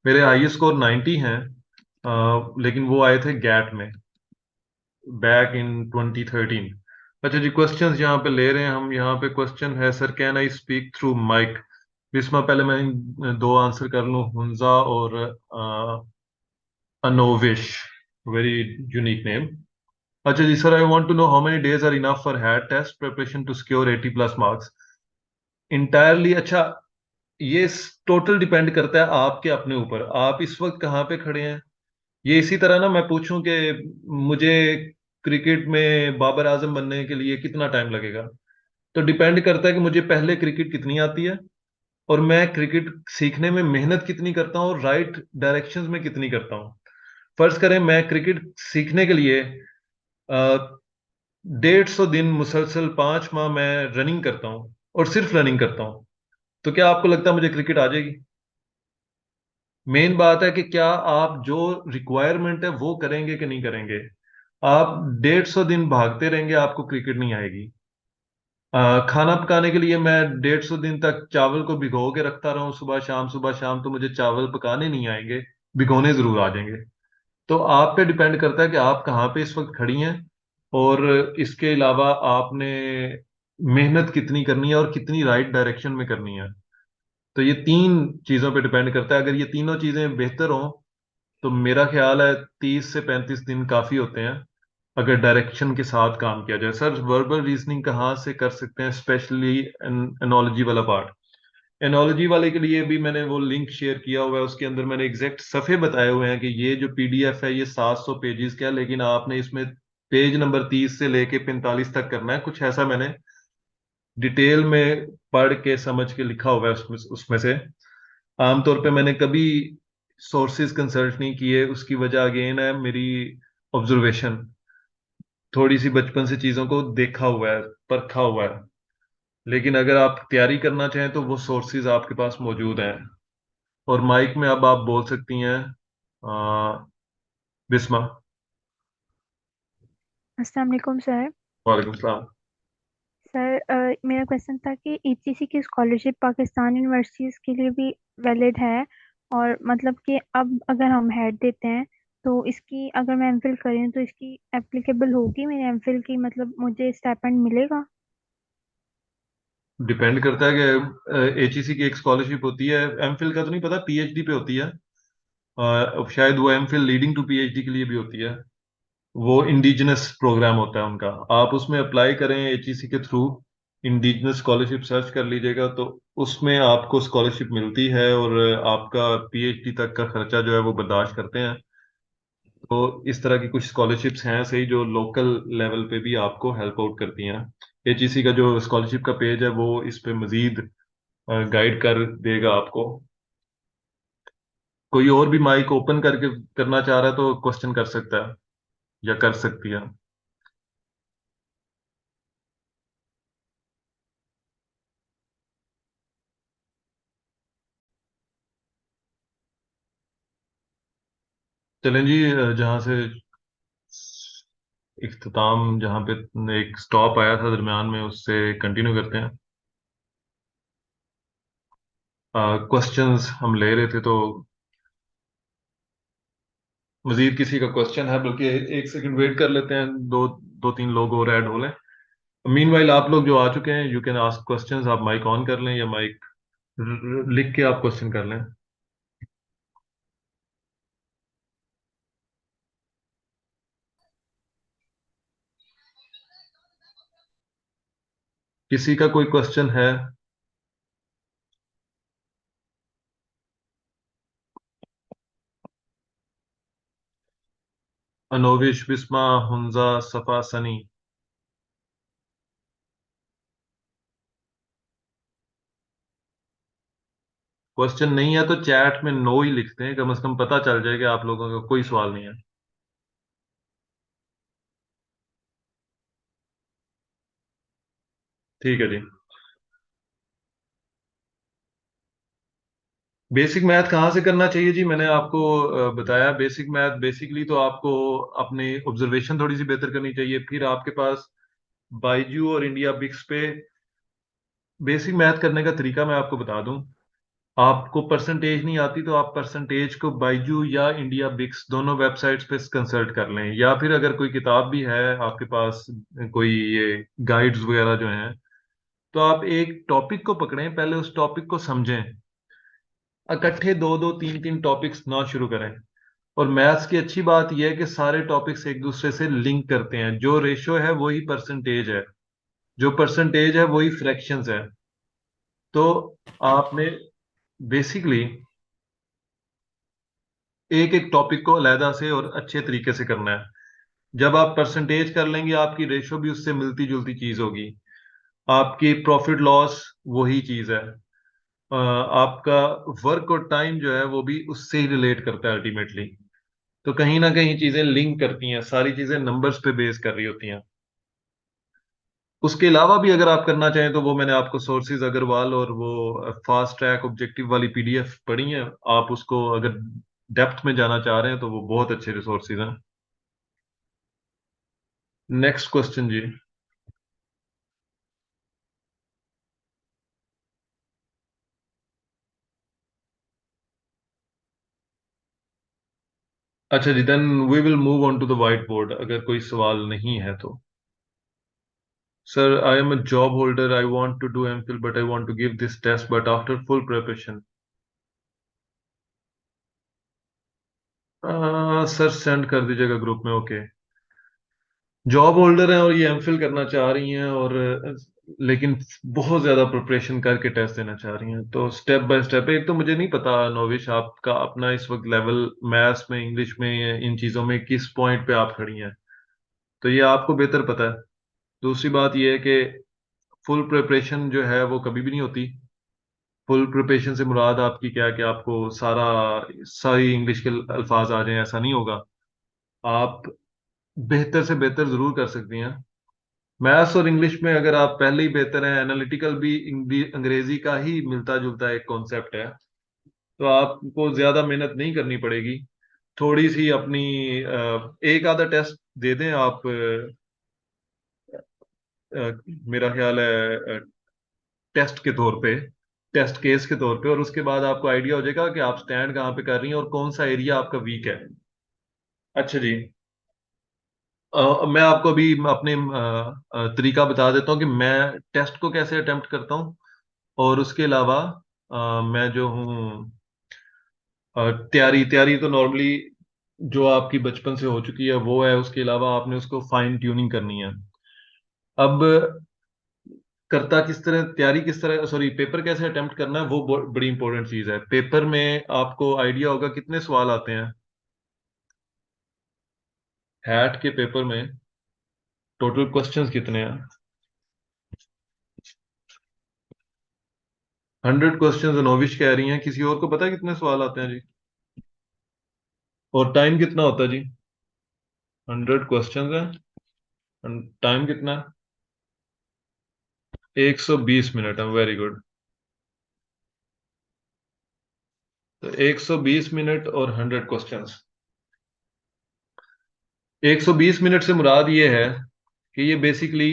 मेरे हाईएस्ट स्कोर 90 हैं, लेकिन वो आए थे गैट में, बैक इन 2013। अच्छा जी, क्वेश्चंस यहाँ पे ले रहे हैं हम। यहाँ पे क्वेश्चन है, sir can I speak through mic. इसमें पहले मैं दो आंसर कर लूँ, हुंजा और अनोविश, वेरी यूनिक नेम। अच्छा जी, sir I want to know how many days are enough for had test preparation to secure 80 plus marks entirely. अच्छा, ये टोटल डिपेंड करता है आपके अपने ऊपर, आप इस वक्त कहाँ पे खड़े हैं। ये इसी तरह ना मैं पूछूं कि मुझे क्रिकेट में बाबर आजम बनने के लिए कितना टाइम लगेगा, तो डिपेंड करता है कि मुझे पहले क्रिकेट कितनी आती है और मैं क्रिकेट सीखने में मेहनत कितनी करता हूँ और राइट डायरेक्शंस में कितनी करता हूँ। फर्ज करें मैं क्रिकेट सीखने के लिए 150 दिन मुसलसल 5 माह मैं रनिंग करता हूँ और सिर्फ रनिंग करता हूँ, तो क्या आपको लगता है मुझे क्रिकेट आ जाएगी? मेन बात है कि क्या आप जो रिक्वायरमेंट है वो करेंगे कि नहीं करेंगे। आप 150 दिन भागते रहेंगे, आपको क्रिकेट नहीं आएगी। खाना पकाने के लिए मैं 150 दिन तक चावल को भिगो के रखता रहूं सुबह शाम, तो मुझे चावल पकाने नहीं आएंगे, भिगोने जरूर आ जाएंगे। तो आप पे डिपेंड करता है कि आप कहाँ पे इस वक्त खड़ी हैं, और इसके अलावा आपने मेहनत कितनी करनी है और कितनी राइट डायरेक्शन में करनी है। तो ये तीन चीजों पे डिपेंड करता है। अगर ये तीनों चीजें बेहतर हों तो मेरा ख्याल है 30 से 35 दिन काफी होते हैं, अगर डायरेक्शन के साथ काम किया जाए। सर वर्बल रीजनिंग कहाँ से कर सकते हैं, स्पेशली एनोलॉजी वाला पार्ट। एनोलॉजी वाले के लिए भी मैंने वो लिंक शेयर किया हुआ है, उसके अंदर मैंने एग्जैक्ट सफ़े बताए हुए हैं कि ये जो पीडीएफ है ये 700 पेजेस का है, लेकिन आपने इसमें पेज नंबर 30 से लेके 45 तक करना है। कुछ ऐसा मैंने डिटेल में पढ़ के समझ के लिखा हुआ है उसमें उसमें से। आमतौर पे मैंने कभी सोर्सेज कंसल्ट नहीं किए, उसकी वजह अगेन है मेरी ऑब्जर्वेशन। थोड़ी सी बचपन से चीजों को देखा हुआ है, परखा हुआ है। लेकिन अगर आप तैयारी करना चाहें तो वो सोर्सेज आपके पास मौजूद हैं। और माइक में अब आप बोल सकती हैं बिस्मा।
अस्सलाम वालेकुम सर।
वालेकुम सलाम।
सर मेरा क्वेश्चन था कि ईटीसी की स्कॉलरशिप पाकिस्तान यूनिवर्सिटीज़ के लिए भी वैलिड है, और मतलब कि अब अगर हम हेड देते हैं तो इसकी, अगर मैं एमफिल करूँ तो इसकी एप्लीकेबल होगी मेरे एमफिल की, मतलब मुझे स्टाइपेंड मिलेगा?
डिपेंड करता है कि एचईसी की एक स्कॉलरशिप होती है, एमफिल का तो नहीं पता, पीएचडी पे होती है। शायद वो एमफिल लीडिंग टू पीएचडी के लिए भी होती है। वो इंडिजिनस प्रोग्राम होता है उनका। आप उसमें अप्लाई करें एचईसी के थ्रू, इंडिजिनस स्कॉलरशिप सर्च कर लीजिएगा तो उसमें आपको स्कॉलरशिप मिलती है, और आपका पीएचडी तक का खर्चा जो है वो बर्दाश्त करते हैं। तो इस तरह की कुछ स्कॉलरशिप्स हैं सही, जो लोकल लेवल पे भी आपको हेल्प आउट करती हैं। एचईसी का जो स्कॉलरशिप का पेज है वो इस पे मजीद गाइड कर देगा आपको। कोई और भी माइक ओपन करके करना चाह रहा है तो क्वेश्चन कर सकता है या कर सकती है। चलें जी, जहाँ से इख्तिताम, जहाँ पे एक स्टॉप आया था दरमियान में, उससे कंटिन्यू करते हैं। क्वेश्चंस हम ले रहे थे तो मजीद किसी का क्वेश्चन है, बल्कि एक सेकंड वेट कर लेते हैं, दो दो तीन लोग और ऐड हो लें। मीनवाइल आप लोग जो आ चुके हैं, यू कैन आस्क क्वेश्चंस। आप माइक ऑन कर लें या माइक लिख के आप क्वेश्चन कर लें। किसी का कोई क्वेश्चन है? अनोविश, बिस्मा, हुंजा, सफा, सनी। क्वेश्चन नहीं है तो चैट में नो ही लिखते हैं, कम से कम पता चल जाए कि आप लोगों का कोई सवाल नहीं है। ठीक है जी। बेसिक मैथ कहाँ से करना चाहिए जी? मैंने आपको बताया, बेसिक मैथ बेसिकली तो आपको अपनी ऑब्जर्वेशन थोड़ी सी बेहतर करनी चाहिए। फिर आपके पास बाइजू और इंडिया बिक्स पे बेसिक मैथ करने का तरीका मैं आपको बता दूं। आपको परसेंटेज नहीं आती तो आप परसेंटेज को बाइजू या इंडिया बिक्स दोनों वेबसाइट्स पे कंसल्ट कर लें, या फिर अगर कोई किताब भी है आपके पास, कोई ये गाइड्स वगैरह जो हैं, तो आप एक टॉपिक को पकड़ें, पहले उस टॉपिक को समझें। इकट्ठे दो दो तीन तीन टॉपिक्स ना शुरू करें। और मैथ्स की अच्छी बात यह है कि सारे टॉपिक्स एक दूसरे से लिंक करते हैं। जो रेशो है वही परसेंटेज है, जो परसेंटेज है वही फ्रैक्शंस है। तो आपने बेसिकली एक एक टॉपिक को अलहदा से और अच्छे तरीके से करना है। जब आप परसेंटेज कर लेंगे, आपकी रेशो भी उससे मिलती जुलती चीज होगी। आपकी प्रॉफिट लॉस वही चीज है। आपका वर्क और टाइम जो है वो भी उससे ही रिलेट करता है अल्टीमेटली। तो कहीं ना कहीं चीजें लिंक करती हैं, सारी चीजें नंबर्स पे बेस कर रही होती हैं। उसके अलावा भी अगर आप करना चाहें तो वो मैंने आपको सोर्सेज अग्रवाल और वो फास्ट ट्रैक ऑब्जेक्टिव वाली पीडीएफ पढ़ी है। आप उसको अगर डेप्थ में जाना चाह रहे हैं तो वो बहुत अच्छे रिसोर्सेज हैं। नेक्स्ट क्वेश्चन जी। अच्छा जी, then we will move on to the white board, अगर कोई सवाल नहीं है तो। Sir, I am a job holder, I want to do MPhil but I want to give this test but after full preparation. Sir send कर दीजिएगा group में, okay. Job holder हैं और ये एमफिल करना चाह रही हैं, और लेकिन बहुत ज्यादा प्रिपरेशन करके टेस्ट देना चाह रही हैं। तो स्टेप बाय स्टेप, एक तो मुझे नहीं पता नोविश आपका अपना इस वक्त लेवल मैथ्स में, इंग्लिश में, इन चीजों में किस पॉइंट पे आप खड़ी हैं। तो ये आपको बेहतर पता है। दूसरी बात ये है कि फुल प्रिपरेशन जो है वो कभी भी नहीं होती। फुल प्रिपरेशन से मुराद आपकी क्या है कि आपको सारी इंग्लिश के अल्फाज आ जाएं, ऐसा नहीं होगा। आप बेहतर से बेहतर जरूर कर सकती हैं। मैथ्स और इंग्लिश में अगर आप पहले ही बेहतर हैं, एनालिटिकल भी अंग्रेजी का ही मिलता जुलता एक कॉन्सेप्ट है, तो आपको ज्यादा मेहनत नहीं करनी पड़ेगी। थोड़ी सी अपनी एक आधा टेस्ट दे दें आप, मेरा ख्याल है टेस्ट के तौर पे, टेस्ट केस के तौर पे, और उसके बाद आपको आइडिया हो जाएगा कि आप स्टैंड कहाँ पे कर रही हैं और कौन सा एरिया आपका वीक है। अच्छा जी। मैं आपको अभी अपने तरीका बता देता हूँ कि मैं टेस्ट को कैसे अटेम्प्ट करता हूँ। और उसके अलावा मैं जो हूँ, तैयारी तैयारी तो नॉर्मली जो आपकी बचपन से हो चुकी है वो है, उसके अलावा आपने उसको फाइन ट्यूनिंग करनी है। अब करता किस तरह, तैयारी किस तरह, सॉरी, पेपर कैसे अटेम्प्ट करना है वो बड़ी इंपॉर्टेंट चीज है। पेपर में आपको आइडिया होगा कितने सवाल आते हैं। हैट के पेपर में टोटल क्वेश्चंस कितने हैं? 100 क्वेश्चंस नोविश कह रही हैं। किसी और को पता है कितने सवाल आते हैं जी? और टाइम कितना होता है जी? 100 क्वेश्चंस है, टाइम कितना है? 120 मिनट है। Very good. तो 120 मिनट और 100 क्वेश्चंस। 120 मिनट से मुराद ये है कि ये बेसिकली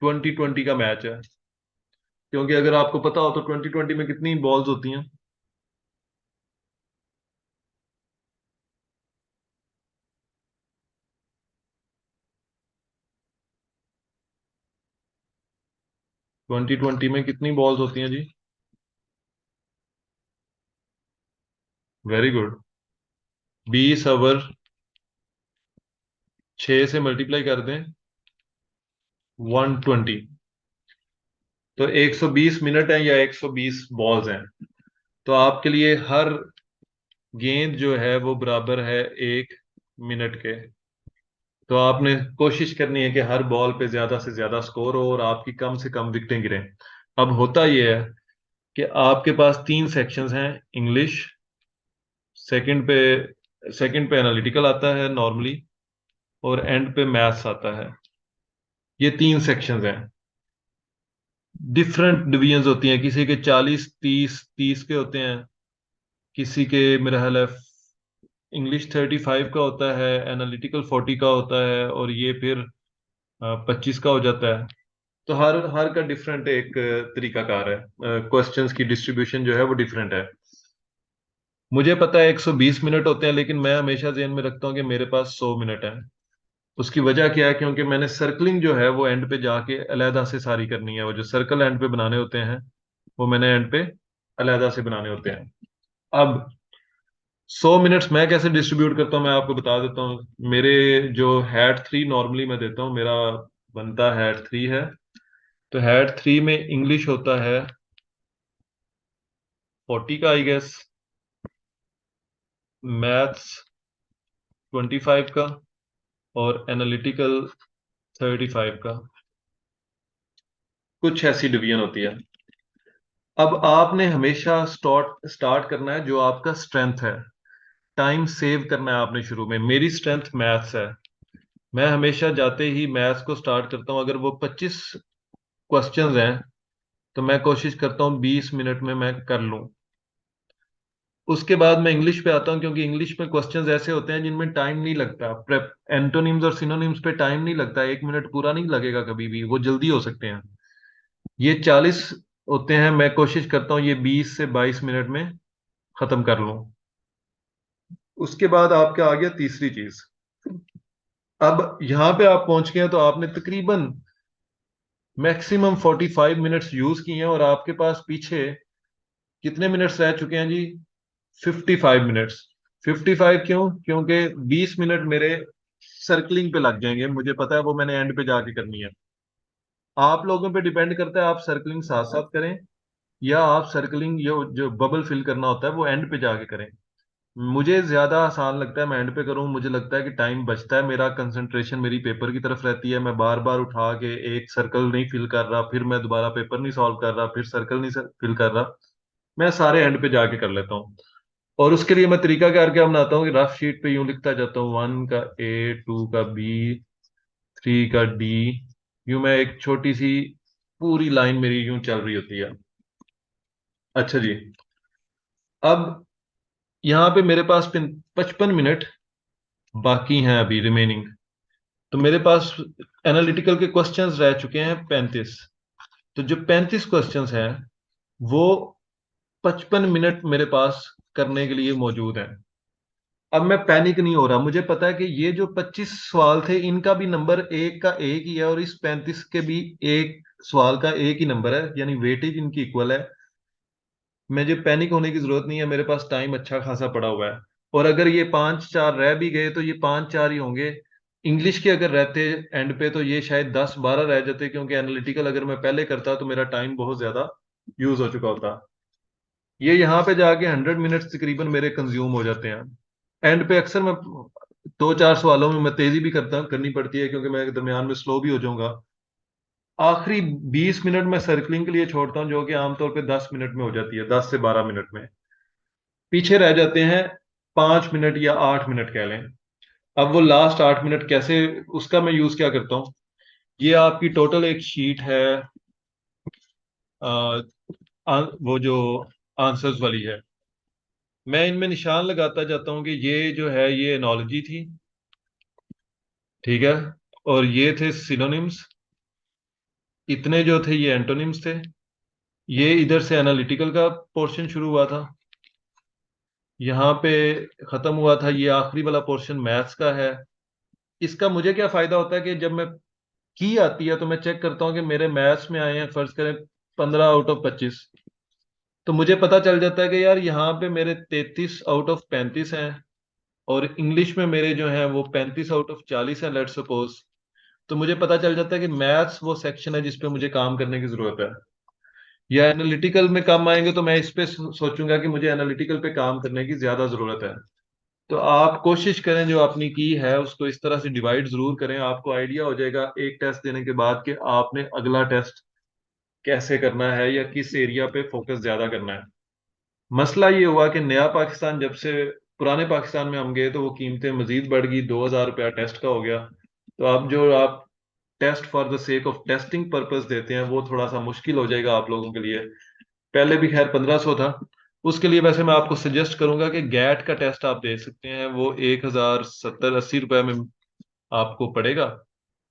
2020 का मैच है। क्योंकि अगर आपको पता हो तो 2020 में कितनी बॉल्स होती हैं? 2020 में कितनी बॉल्स होती हैं जी? Very good. 20 ओवर 6 से मल्टीप्लाई कर दें, 120। तो 120 मिनट है या 120 बॉल्स हैं। तो आपके लिए हर गेंद जो है वो बराबर है 1 मिनट के। तो आपने कोशिश करनी है कि हर बॉल पे ज्यादा से ज्यादा स्कोर हो और आपकी कम से कम विकेटें गिरें। अब होता यह है कि आपके पास 3 सेक्शंस हैं। इंग्लिश, सेकंड पे सेकंड पे एनालिटिकल आता है नॉर्मली, और एंड पे मैथ्स आता है। ये 3 सेक्शंस हैं। डिफरेंट डिवीजन्स होती हैं, किसी के 40 30 30 के होते हैं, किसी के मेरा ख्याल है इंग्लिश 35 का होता है, एनालिटिकल 40 का होता है, और ये फिर 25 का हो जाता है। तो हर हर का डिफरेंट एक तरीकाकार है। क्वेश्चंस की डिस्ट्रीब्यूशन जो है वो डिफरेंट है। मुझे पता है 120 मिनट होते हैं, लेकिन मैं हमेशा ध्यान में रखता हूँ कि मेरे पास 100 मिनट है। उसकी वजह क्या है? क्योंकि मैंने सर्कलिंग जो है वो एंड पे जाके अलहदा से सारी करनी है। वो जो सर्कल एंड पे बनाने होते हैं वो मैंने एंड पे अलहदा से बनाने होते हैं। अब 100 मिनट्स मैं कैसे डिस्ट्रीब्यूट करता हूँ मैं आपको बता देता हूँ। मेरे जो हैट 3 नॉर्मली मैं देता हूँ, मेरा बनता हैट 3 है। तो हैट 3 में इंग्लिश होता है 40 का आई गेस, मैथ्स 25 का, और एनालिटिकल 35 का। कुछ ऐसी डिवीजन होती है। अब आपने हमेशा स्टार्ट स्टार्ट करना है जो आपका स्ट्रेंथ है। टाइम सेव करना है आपने शुरू में। मेरी स्ट्रेंथ मैथ्स है। मैं हमेशा जाते ही मैथ्स को स्टार्ट करता हूँ। अगर वो 25 क्वेश्चंस हैं तो मैं कोशिश करता हूँ 20 मिनट में मैं कर लूँ। उसके बाद मैं इंग्लिश पे आता हूँ, क्योंकि इंग्लिश में क्वेश्चंस ऐसे होते हैं जिनमें टाइम नहीं लगता। प्रेप एंटोनिम्स और सिनोनिम्स पे टाइम नहीं लगता, 1 मिनट पूरा नहीं लगेगा कभी भी, वो जल्दी हो सकते हैं। ये 40 होते हैं, मैं कोशिश करता हूँ ये 20 से 22 मिनट में खत्म कर लूँ। उसके बाद आपका आ गया तीसरी चीज। अब यहां पे आप पहुंच गए हैं तो आपने तकरीबन मैक्सिमम 45 मिनट्स यूज किए हैं, और आपके पास पीछे कितने मिनट्स रह चुके हैं जी? 55 मिनट्स। 55 क्यों? क्योंकि 20 मिनट मेरे सर्कलिंग पे लग जाएंगे, मुझे पता है वो मैंने एंड पे जाके करनी है। आप लोगों पे डिपेंड करता है आप सर्कलिंग साथ साथ करें, या आप सर्कलिंग जो जो बबल फिल करना होता है वो एंड पे जाके करें। मुझे ज्यादा आसान लगता है मैं एंड पे करूं। मुझे लगता है कि टाइम बचता है, मेरा कंसंट्रेशन मेरी पेपर की तरफ रहती है। मैं बार बार उठा के एक सर्कल नहीं फिल कर रहा, फिर मैं दोबारा पेपर नहीं सॉल्व कर रहा, फिर सर्कल नहीं फिल कर रहा। मैं सारे एंड पे जाके कर लेता हूँ। और उसके लिए मैं तरीका कार क्या बनाता हूँ कि रफ शीट पे यूं लिखता जाता हूँ, 1 का ए, 2 का बी, 3 का डी। यूं मैं एक छोटी सी पूरी लाइन मेरी यूं चल रही होती है। अच्छा जी। अब यहाँ पे मेरे पास 55 मिनट बाकी हैं अभी रिमेनिंग। तो मेरे पास एनालिटिकल के क्वेश्चंस रह चुके हैं 35। तो जो 35 क्वेश्चंस हैं वो 55 मिनट मेरे पास करने के लिए मौजूद हैं। अब मैं पैनिक नहीं हो रहा, मुझे पता है कि ये जो 25 सवाल थे इनका भी नंबर एक का एक ही है, और इस 35 के भी एक सवाल का एक ही नंबर है, यानी वेटेज इनकी इक्वल है। मुझे पैनिक होने की जरूरत नहीं है, मेरे पास टाइम अच्छा खासा पड़ा हुआ है। और अगर ये 5-4 रह भी गए तो ये 5-4 ही होंगे। इंग्लिश के अगर रहते एंड पे तो ये शायद 10-12 रह जाते, क्योंकि एनालिटिकल अगर मैं पहले करता तो मेरा टाइम बहुत ज्यादा यूज हो चुका होता। ये यहाँ पे जाके 100 मिनट तकरीबन मेरे कंज्यूम हो जाते हैं। एंड पे अक्सर मैं 2-4 सवालों में मैं तेजी भी करनी पड़ती है, क्योंकि मैं दरमियान में स्लो भी हो जाऊंगा। आखिरी 20 मिनट में सर्कलिंग के लिए छोड़ता हूँ, जो कि आमतौर पे 10 मिनट में हो जाती है, 10 से 12 मिनट में। पीछे रह जाते हैं 5 मिनट या 8 मिनट कह लें। अब वो लास्ट 8 मिनट कैसे, उसका मैं यूज क्या करता हूँ। ये आपकी टोटल एक शीट है, आ, वो जो आंसर्स वाली है, मैं इनमें निशान लगाता जाता हूँ कि ये जो है ये एनोलॉजी थी, ठीक है, और ये थे सिनोनिम्स, इतने जो थे ये एंटोनिम्स थे। ये इधर से एनालिटिकल का पोर्शन शुरू हुआ था, यहाँ पे खत्म हुआ था, ये आखिरी वाला पोर्शन मैथ्स का है। इसका मुझे क्या फायदा होता है कि जब मैं की आती है तो मैं चेक करता हूँ कि मेरे मैथ्स में आए हैं फर्ज करें 15 आउट ऑफ 25। तो मुझे पता चल जाता है कि यार यहाँ पे मेरे 33 आउट ऑफ 35 हैं, और इंग्लिश में मेरे जो हैं वो 35 आउट ऑफ 40 हैं, लेट्स सपोज। तो मुझे पता चल जाता है कि मैथ्स वो सेक्शन है जिस पे मुझे काम करने की जरूरत है। या एनालिटिकल में काम आएंगे तो मैं इस पे सोचूंगा कि मुझे एनालिटिकल पे काम करने की ज्यादा जरूरत है। तो आप कोशिश करें जो आपने की है उसको इस तरह से डिवाइड जरूर करें, आपको आइडिया हो जाएगा एक टेस्ट देने के बाद कि आपने अगला टेस्ट कैसे करना है या किस एरिया पे फोकस ज्यादा करना है। मसला ये हुआ कि नया पाकिस्तान जब से पुराने पाकिस्तान में हम गए तो वो कीमतें मजीद बढ़ गई, 2,000 रुपया टेस्ट का हो गया। तो अब जो आप test for the sake of testing purpose देते हैं वो थोड़ा सा मुश्किल हो जाएगा आप लोगों के लिए। पहले भी खैर 1,500 था। उसके लिए वैसे मैं आपको सजेस्ट करूंगा कि गैट का टेस्ट आप दे सकते हैं, वो 1,070-80 रुपए में आपको पड़ेगा।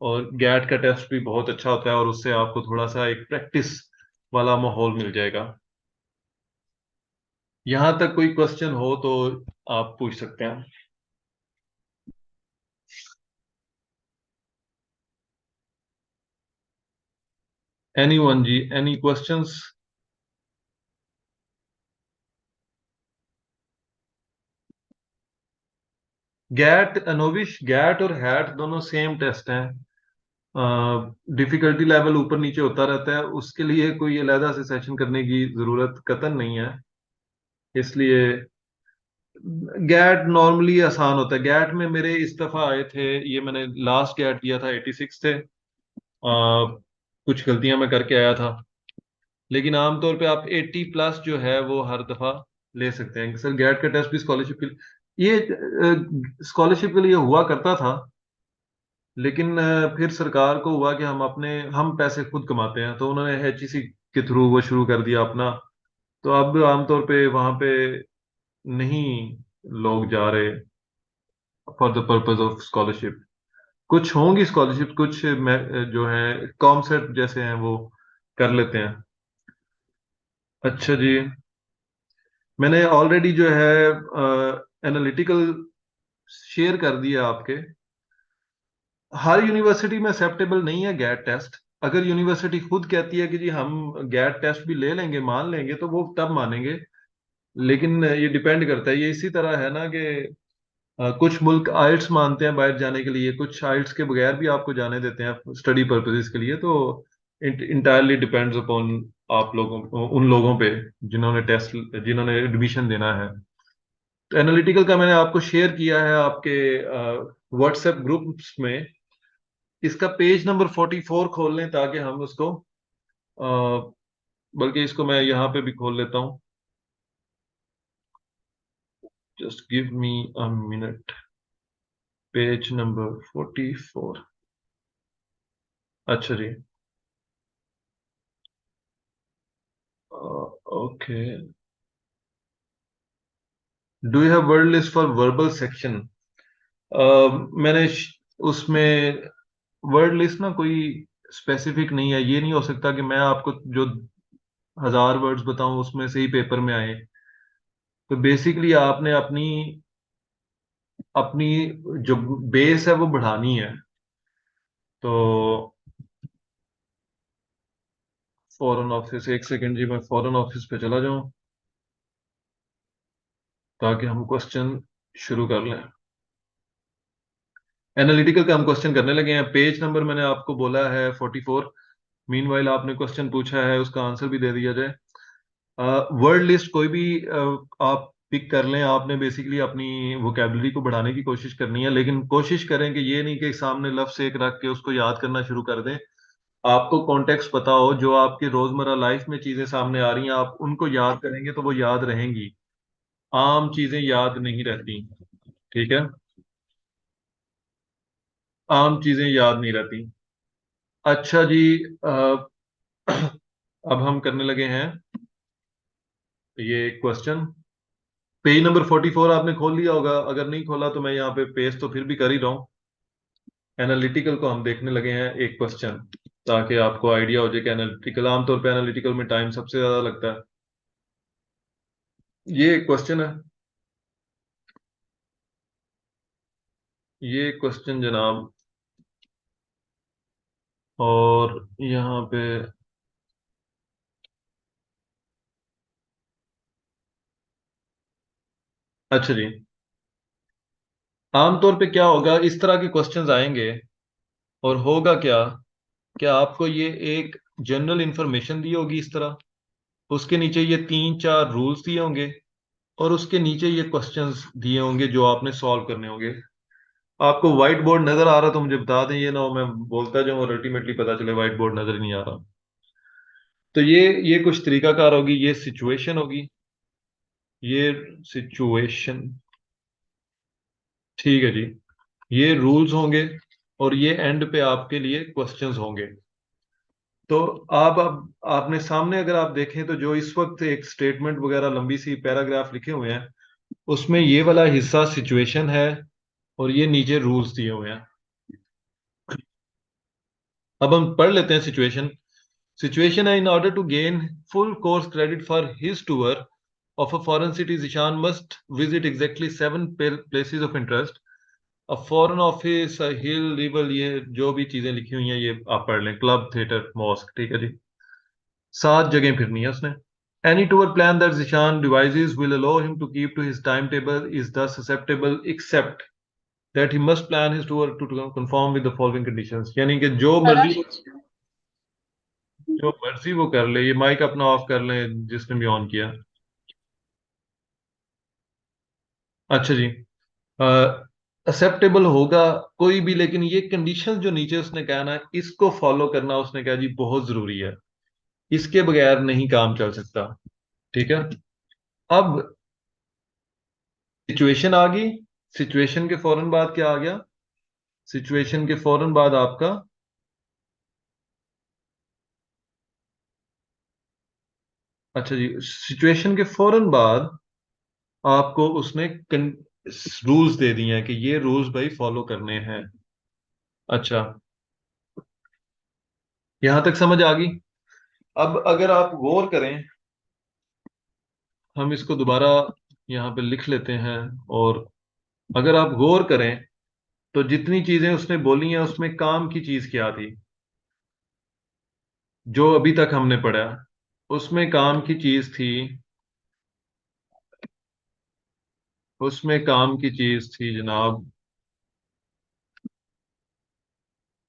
और गैट का टेस्ट भी बहुत अच्छा होता है, और उससे आपको थोड़ा सा एक प्रैक्टिस वाला माहौल मिल जाएगा। यहां तक कोई क्वेश्चन हो तो आप पूछ सकते हैं। एनी वन जी, एनी क्वेश्चंस? गैट अनोविश, गैट और हैट दोनों सेम टेस्ट हैं। डिफिकल्टी लेवल ऊपर नीचे होता रहता है, उसके लिए कोई अलहदा से सेशन करने की जरूरत कतई नहीं है। इसलिए गैट नॉर्मली आसान होता है। गैट में मेरे इस दफा आए थे, ये मैंने लास्ट गैट दिया था 86 थे। कुछ गलतियां मैं करके आया था, लेकिन आमतौर पे आप 80 प्लस जो है वो हर दफा ले सकते हैं। सर गैट का टेस्ट भी स्कॉलरशिप के लिए, ये स्कॉलरशिप के लिए हुआ करता था, लेकिन फिर सरकार को हुआ कि हम पैसे खुद कमाते हैं, तो उन्होंने HEC के थ्रू वो शुरू कर दिया अपना। तो अब आमतौर पे वहां पे नहीं लोग जा रहे for the purpose of scholarship. कुछ होंगी स्कॉलरशिप, कुछ जो है कॉमसेट जैसे हैं वो कर लेते हैं। अच्छा जी। मैंने ऑलरेडी जो है एनालिटिकल शेयर कर दिया आपके। हर यूनिवर्सिटी में एक्सेप्टेबल नहीं है गैट टेस्ट। अगर यूनिवर्सिटी खुद कहती है कि जी हम गैट टेस्ट भी ले लेंगे, मान लेंगे, तो वो तब मानेंगे। लेकिन ये डिपेंड करता है, ये इसी तरह है ना कि कुछ मुल्क आइल्स मानते हैं बाहर जाने के लिए, कुछ आइल्स के बगैर भी आपको जाने देते हैं स्टडी पर्पसेस के लिए। तो इट इंटायरली डिपेंड्स अपॉन आप लोगों, उन लोगों पे जिन्होंने एडमिशन देना है। तो एनालिटिकल का मैंने आपको शेयर किया है आपके व्हाट्सएप ग्रुप्स में। इसका पेज नंबर 44 खोल लें ताकि हम उसको, अ, बल्कि इसको मैं यहाँ पे भी खोल लेता हूँ। Just give me a minute. Page number 44। अच्छा जी। Okay. Do you have word list for verbal section? मैंने उसमें वर्ड लिस्ट ना कोई स्पेसिफिक नहीं है। ये नहीं हो सकता कि मैं आपको जो 1000 वर्ड्स बताऊं उसमें से ही पेपर में आए। तो बेसिकली आपने अपनी अपनी जो बेस है वो बढ़ानी है। तो फॉरेन ऑफिस, एक सेकंड जी, मैं फॉरेन ऑफिस पे चला जाऊं ताकि हम क्वेश्चन शुरू कर लें। एनालिटिकल का हम क्वेश्चन करने लगे हैं। पेज नंबर मैंने आपको बोला है 44। मीनवाइल आपने क्वेश्चन पूछा है, उसका आंसर भी दे दिया जाए। वर्ड लिस्ट कोई भी आप पिक कर लें। आपने बेसिकली अपनी वोकेबलरी को बढ़ाने की कोशिश करनी है, लेकिन कोशिश करें कि ये नहीं कि सामने लफ्ज एक रख के उसको याद करना शुरू कर दें। आपको कॉन्टेक्स्ट पता हो, जो आपकी रोजमर्रा लाइफ में चीजें सामने आ रही हैं आप उनको याद करेंगे तो वो याद रहेंगी। आम चीजें याद नहीं रहती। ठीक है। आम चीजें याद नहीं रहती। अच्छा जी। अ, अब हम करने लगे हैं ये क्वेश्चन। पेज नंबर 44 आपने खोल लिया होगा। अगर नहीं खोला तो मैं यहाँ पे पेज तो फिर भी कर ही रहा हूँ। एनालिटिकल को हम देखने लगे हैं एक क्वेश्चन, ताकि आपको आइडिया हो जाए कि एनालिटिकल, आमतौर पे एनालिटिकल में टाइम सबसे ज्यादा लगता है। ये एक क्वेश्चन है। ये क्वेश्चन जनाब, और यहाँ पे अच्छा जी। आमतौर पे क्या होगा, इस तरह के क्वेश्चंस आएंगे और होगा क्या, क्या आपको ये एक जनरल इंफॉर्मेशन दी होगी इस तरह, उसके नीचे ये 3 4 रूल्स दिए होंगे, और उसके नीचे ये क्वेश्चंस दिए होंगे जो आपने सॉल्व करने होंगे। आपको व्हाइट बोर्ड नजर आ रहा तो मुझे बता दें, ये ना हो मैं बोलता जाऊं और अल्टीमेटली पता चले व्हाइट बोर्ड नजर ही नहीं आ रहा। तो ये कुछ तरीकाकार होगी, ये सिचुएशन होगी। ये सिचुएशन, ठीक है जी। ये रूल्स होंगे और ये एंड पे आपके लिए क्वेश्चंस होंगे। तो आप अब आपने सामने अगर आप देखें तो जो इस वक्त एक स्टेटमेंट वगैरह लंबी सी पैराग्राफ लिखे हुए हैं, उसमें ये वाला हिस्सा सिचुएशन है और ये नीचे रूल्स दिए हुए हैं। अब हम पढ़ लेते हैं situation. Situation: in order to gain full course credit for his tour of a foreign city, Zishan must visit exactly 7 places of interest. A foreign office, a hill, river, ये जो भी चीजें लिखी हुई हैं ये आप पढ़ लें। क्लब, थिएटर, मॉस्क, ठीक है जी। 7 जगह फिरनी है उसने। Any tour plan that Zishan devises will allow him to keep to his timetable is thus acceptable, except that he must plan his tour to conform with the following conditions। यानी कि जो मर्जी वो कर ले। ये माइक अपना of कर ले जिसने भी ऑन किया। अच्छा जी। एक्सेप्टेबल होगा कोई भी, लेकिन ये कंडीशन जो नीचे उसने कहा ना, इसको फॉलो करना उसने कहा जी बहुत जरूरी है। इसके बगैर नहीं काम चल सकता। ठीक है। अब सिचुएशन आ गई। सिचुएशन के फौरन बाद क्या आ गया? सिचुएशन के फौरन बाद आपका, अच्छा जी, सिचुएशन के फौरन बाद आपको उसने रूल्स दे दिए हैं कि ये रूल्स भाई फॉलो करने हैं। अच्छा, यहां तक समझ आ गई। अब अगर आप गौर करें, हम इसको दोबारा यहाँ पे लिख लेते हैं, और अगर आप गौर करें तो जितनी चीजें उसने बोली हैं उसमें काम की चीज क्या थी? जो अभी तक हमने पढ़ा उसमें काम की चीज थी, उसमें काम की चीज थी जनाब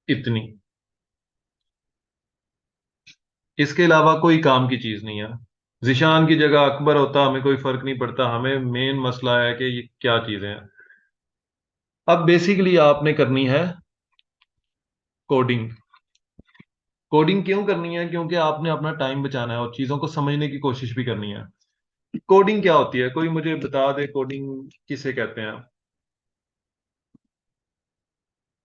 इतनी। इसके अलावा कोई काम की चीज नहीं है। जिशान की जगह अकबर होता हमें कोई फर्क नहीं पड़ता, हमें मेन मसला है कि ये क्या चीजें हैं। अब बेसिकली आपने करनी है कोडिंग। कोडिंग क्यों करनी है? क्योंकि आपने अपना टाइम बचाना है और चीजों को समझने की कोशिश भी करनी है। कोडिंग क्या होती है, कोई मुझे बता दे, कोडिंग किसे कहते हैं?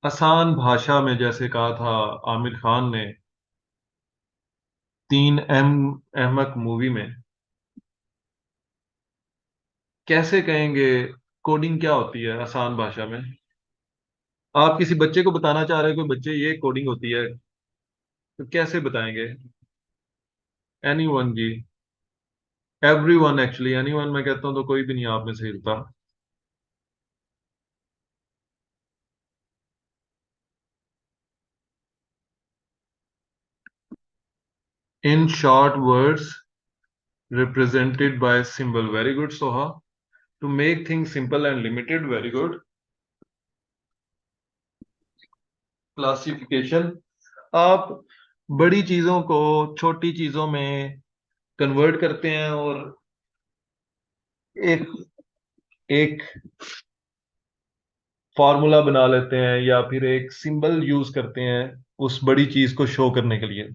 आसान भाषा में, जैसे कहा था आमिर खान ने 3 अहमक मूवी में, कैसे कहेंगे कोडिंग क्या होती है आसान भाषा में? आप किसी बच्चे को बताना चाह रहे हो, कोई बच्चे ये कोडिंग होती है, तो कैसे बताएंगे? एनीवन जी। एवरीवन, एक्चुअली एनीवन मैं कहता हूँ तो कोई भी नहीं आप में से हिलता। In short words represented by symbol, very good Soha. To make things simple and limited, very good. Classification, आप बड़ी चीजों को छोटी चीजों में कन्वर्ट करते हैं और एक एक फॉर्मूला बना लेते हैं या फिर एक सिंबल यूज करते हैं उस बड़ी चीज को शो करने के लिए।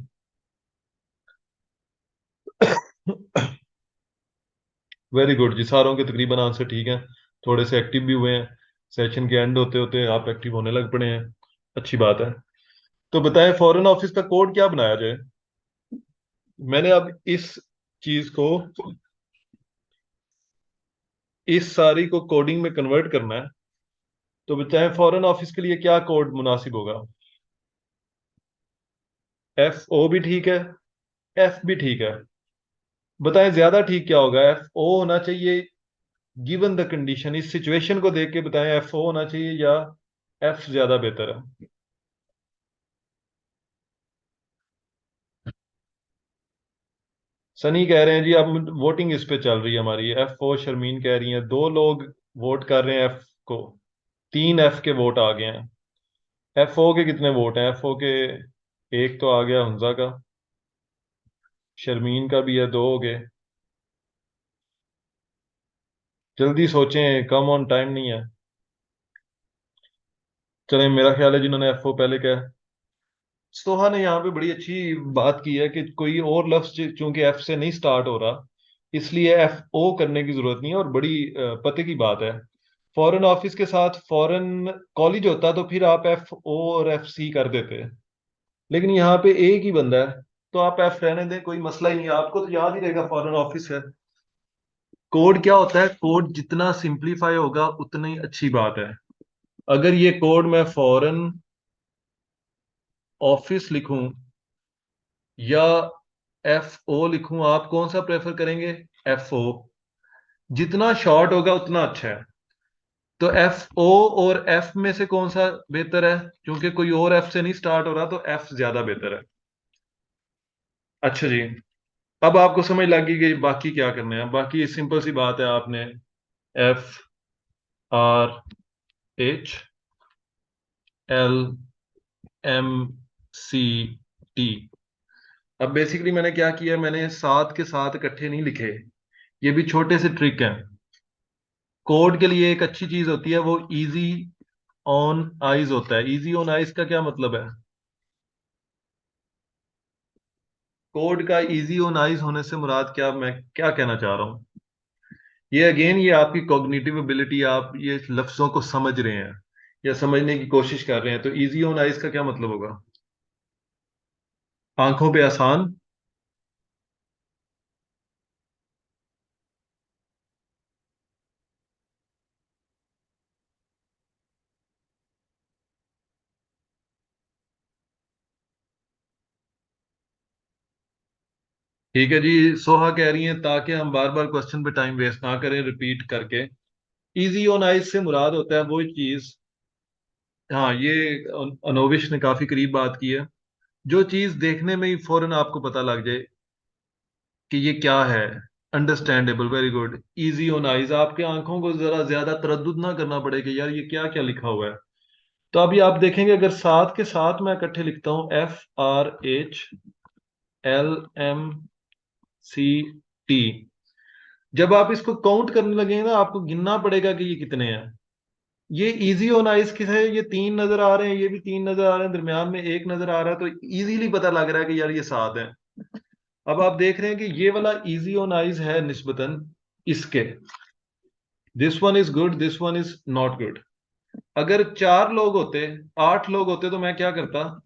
वेरी गुड जी, सारों के तकरीबन आंसर ठीक है। थोड़े से एक्टिव भी हुए हैं, सेशन के एंड होते होते आप एक्टिव होने लग पड़े हैं, अच्छी बात है। तो बताएं फॉरेन ऑफिस का कोड क्या बनाया जाए? मैंने अब इस चीज को, इस सारी को कोडिंग में कन्वर्ट करना है, तो बताएं फॉरेन ऑफिस के लिए क्या कोड मुनासिब होगा? एफ ओ भी ठीक है, एफ भी ठीक है। बताएं ज्यादा ठीक क्या होगा? एफ ओ होना चाहिए गिवन द कंडीशन, इस सिचुएशन को देख के बताएं एफ ओ होना चाहिए या एफ ज्यादा बेहतर है? सनी कह रहे हैं जी अब वोटिंग इस पे चल रही है हमारी, एफ ओ। शर्मीन कह रही हैं 2 लोग वोट कर रहे हैं एफ को, 3 एफ के वोट आ गए हैं। एफ ओ के कितने वोट हैं? एफ ओ के एक तो आ गया हमजा का, शर्मीन का भी है, 2 हो गए। जल्दी सोचें, कम ऑन टाइम नहीं है। चलें, मेरा ख्याल है जिन्होंने एफ ओ पहले कहा, सोहा ने यहाँ पे बड़ी अच्छी बात की है कि कोई और लफ्ज चूंकि एफ से नहीं स्टार्ट हो रहा, इसलिए एफ ओ करने की जरूरत नहीं है, और बड़ी पते की बात है। फॉरेन ऑफिस के साथ फॉरेन कॉलेज होता तो फिर आप एफ ओ और एफ सी कर देते, लेकिन यहाँ पे एक ही बंदा है, तो आप एफ रहने दें, कोई मसला ही नहीं है, आपको तो याद ही रहेगा फॉरेन ऑफिस है। कोड क्या होता है? कोड जितना सिंप्लीफाई होगा उतनी अच्छी बात है। अगर ये कोड मैं फॉरेन ऑफिस लिखूं या एफ ओ लिखूं, आप कौन सा प्रेफर करेंगे? F O. जितना शॉर्ट होगा उतना अच्छा है। तो एफ ओ और एफ में से कौन सा बेहतर है? क्योंकि कोई और एफ से नहीं स्टार्ट हो रहा, तो एफ ज्यादा बेहतर है। अच्छा जी, अब आपको समझ लगी कि बाकी क्या करना है। बाकी सिंपल सी बात है, आपने F R H L M C T. अब बेसिकली मैंने क्या किया, मैंने सात के साथ इकट्ठे नहीं लिखे, ये भी छोटे से ट्रिक हैं। कोड के लिए एक अच्छी चीज होती है, वो इजी ऑन आइज होता है। इजी ऑन आइज का क्या मतलब है? कोड का इजी ऑन आइज होने से मुराद क्या, मैं क्या कहना चाह रहा हूं? ये अगेन, ये आपकी कॉग्निटिव एबिलिटी, आप ये लफ्जों को समझ रहे हैं या समझने की कोशिश कर रहे हैं, तो इजी ऑन आइज का क्या मतलब होगा? आंखों पे आसान। ठीक है जी, सोहा कह रही हैं ताकि हम बार बार क्वेश्चन पे टाइम वेस्ट ना करें रिपीट करके, इजी ऑन आइज से मुराद होता है वो चीज। हाँ, ये अनोविश ने काफी करीब बात की है, जो चीज देखने में ही फौरन आपको पता लग जाए कि ये क्या है। Understandable, very good. Easy on eyes, आपके आंखों को जरा ज्यादा तरद्दुद ना करना पड़े कि यार ये क्या क्या लिखा हुआ है। तो अभी आप देखेंगे, अगर सात के साथ मैं इकट्ठे लिखता हूं, F R H L M C T, जब आप इसको काउंट करने लगेंगे ना, आपको गिनना पड़ेगा कि ये कितने हैं। ये इजी ऑन आइज किस है? ये 3 नजर आ रहे हैं, ये भी 3 नजर आ रहे हैं, दरमियान में एक नजर आ रहा है, तो इजीली पता लग रहा है कि यार ये 7 है। अब आप देख रहे हैं कि ये वाला इजी ऑन आइज है निस्बतन, इसके, this one is good, this one is not good. अगर 4 लोग होते, 8 लोग होते, तो मैं क्या करता,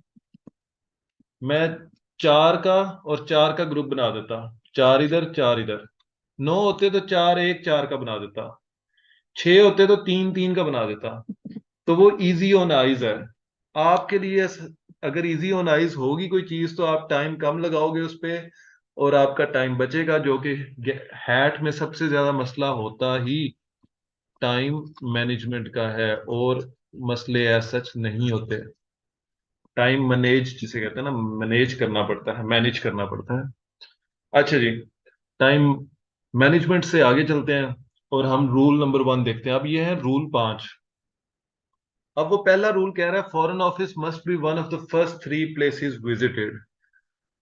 मैं 4 का और 4 का ग्रुप बना देता, 4 इधर 4 इधर। 9 होते तो 4 1 4 का बना देता, 6 होते तो 3 3 का बना देता। तो वो इजी ऑन आइज है आपके लिए। अगर इजी ऑन आइज होगी कोई चीज तो आप टाइम कम लगाओगे उस पे, और आपका टाइम बचेगा, जो कि हैट में सबसे ज्यादा मसला होता ही टाइम मैनेजमेंट का है, और मसले एज सच नहीं होते। टाइम मैनेज जिसे कहते हैं ना, मैनेज करना पड़ता है, मैनेज करना पड़ता है। अच्छा जी, टाइम मैनेजमेंट से आगे चलते हैं, और हम रूल नंबर 1 देखते हैं। अब ये है रूल 5। अब वो पहला रूल कह रहा है, foreign office must be one of the first 3 places visited.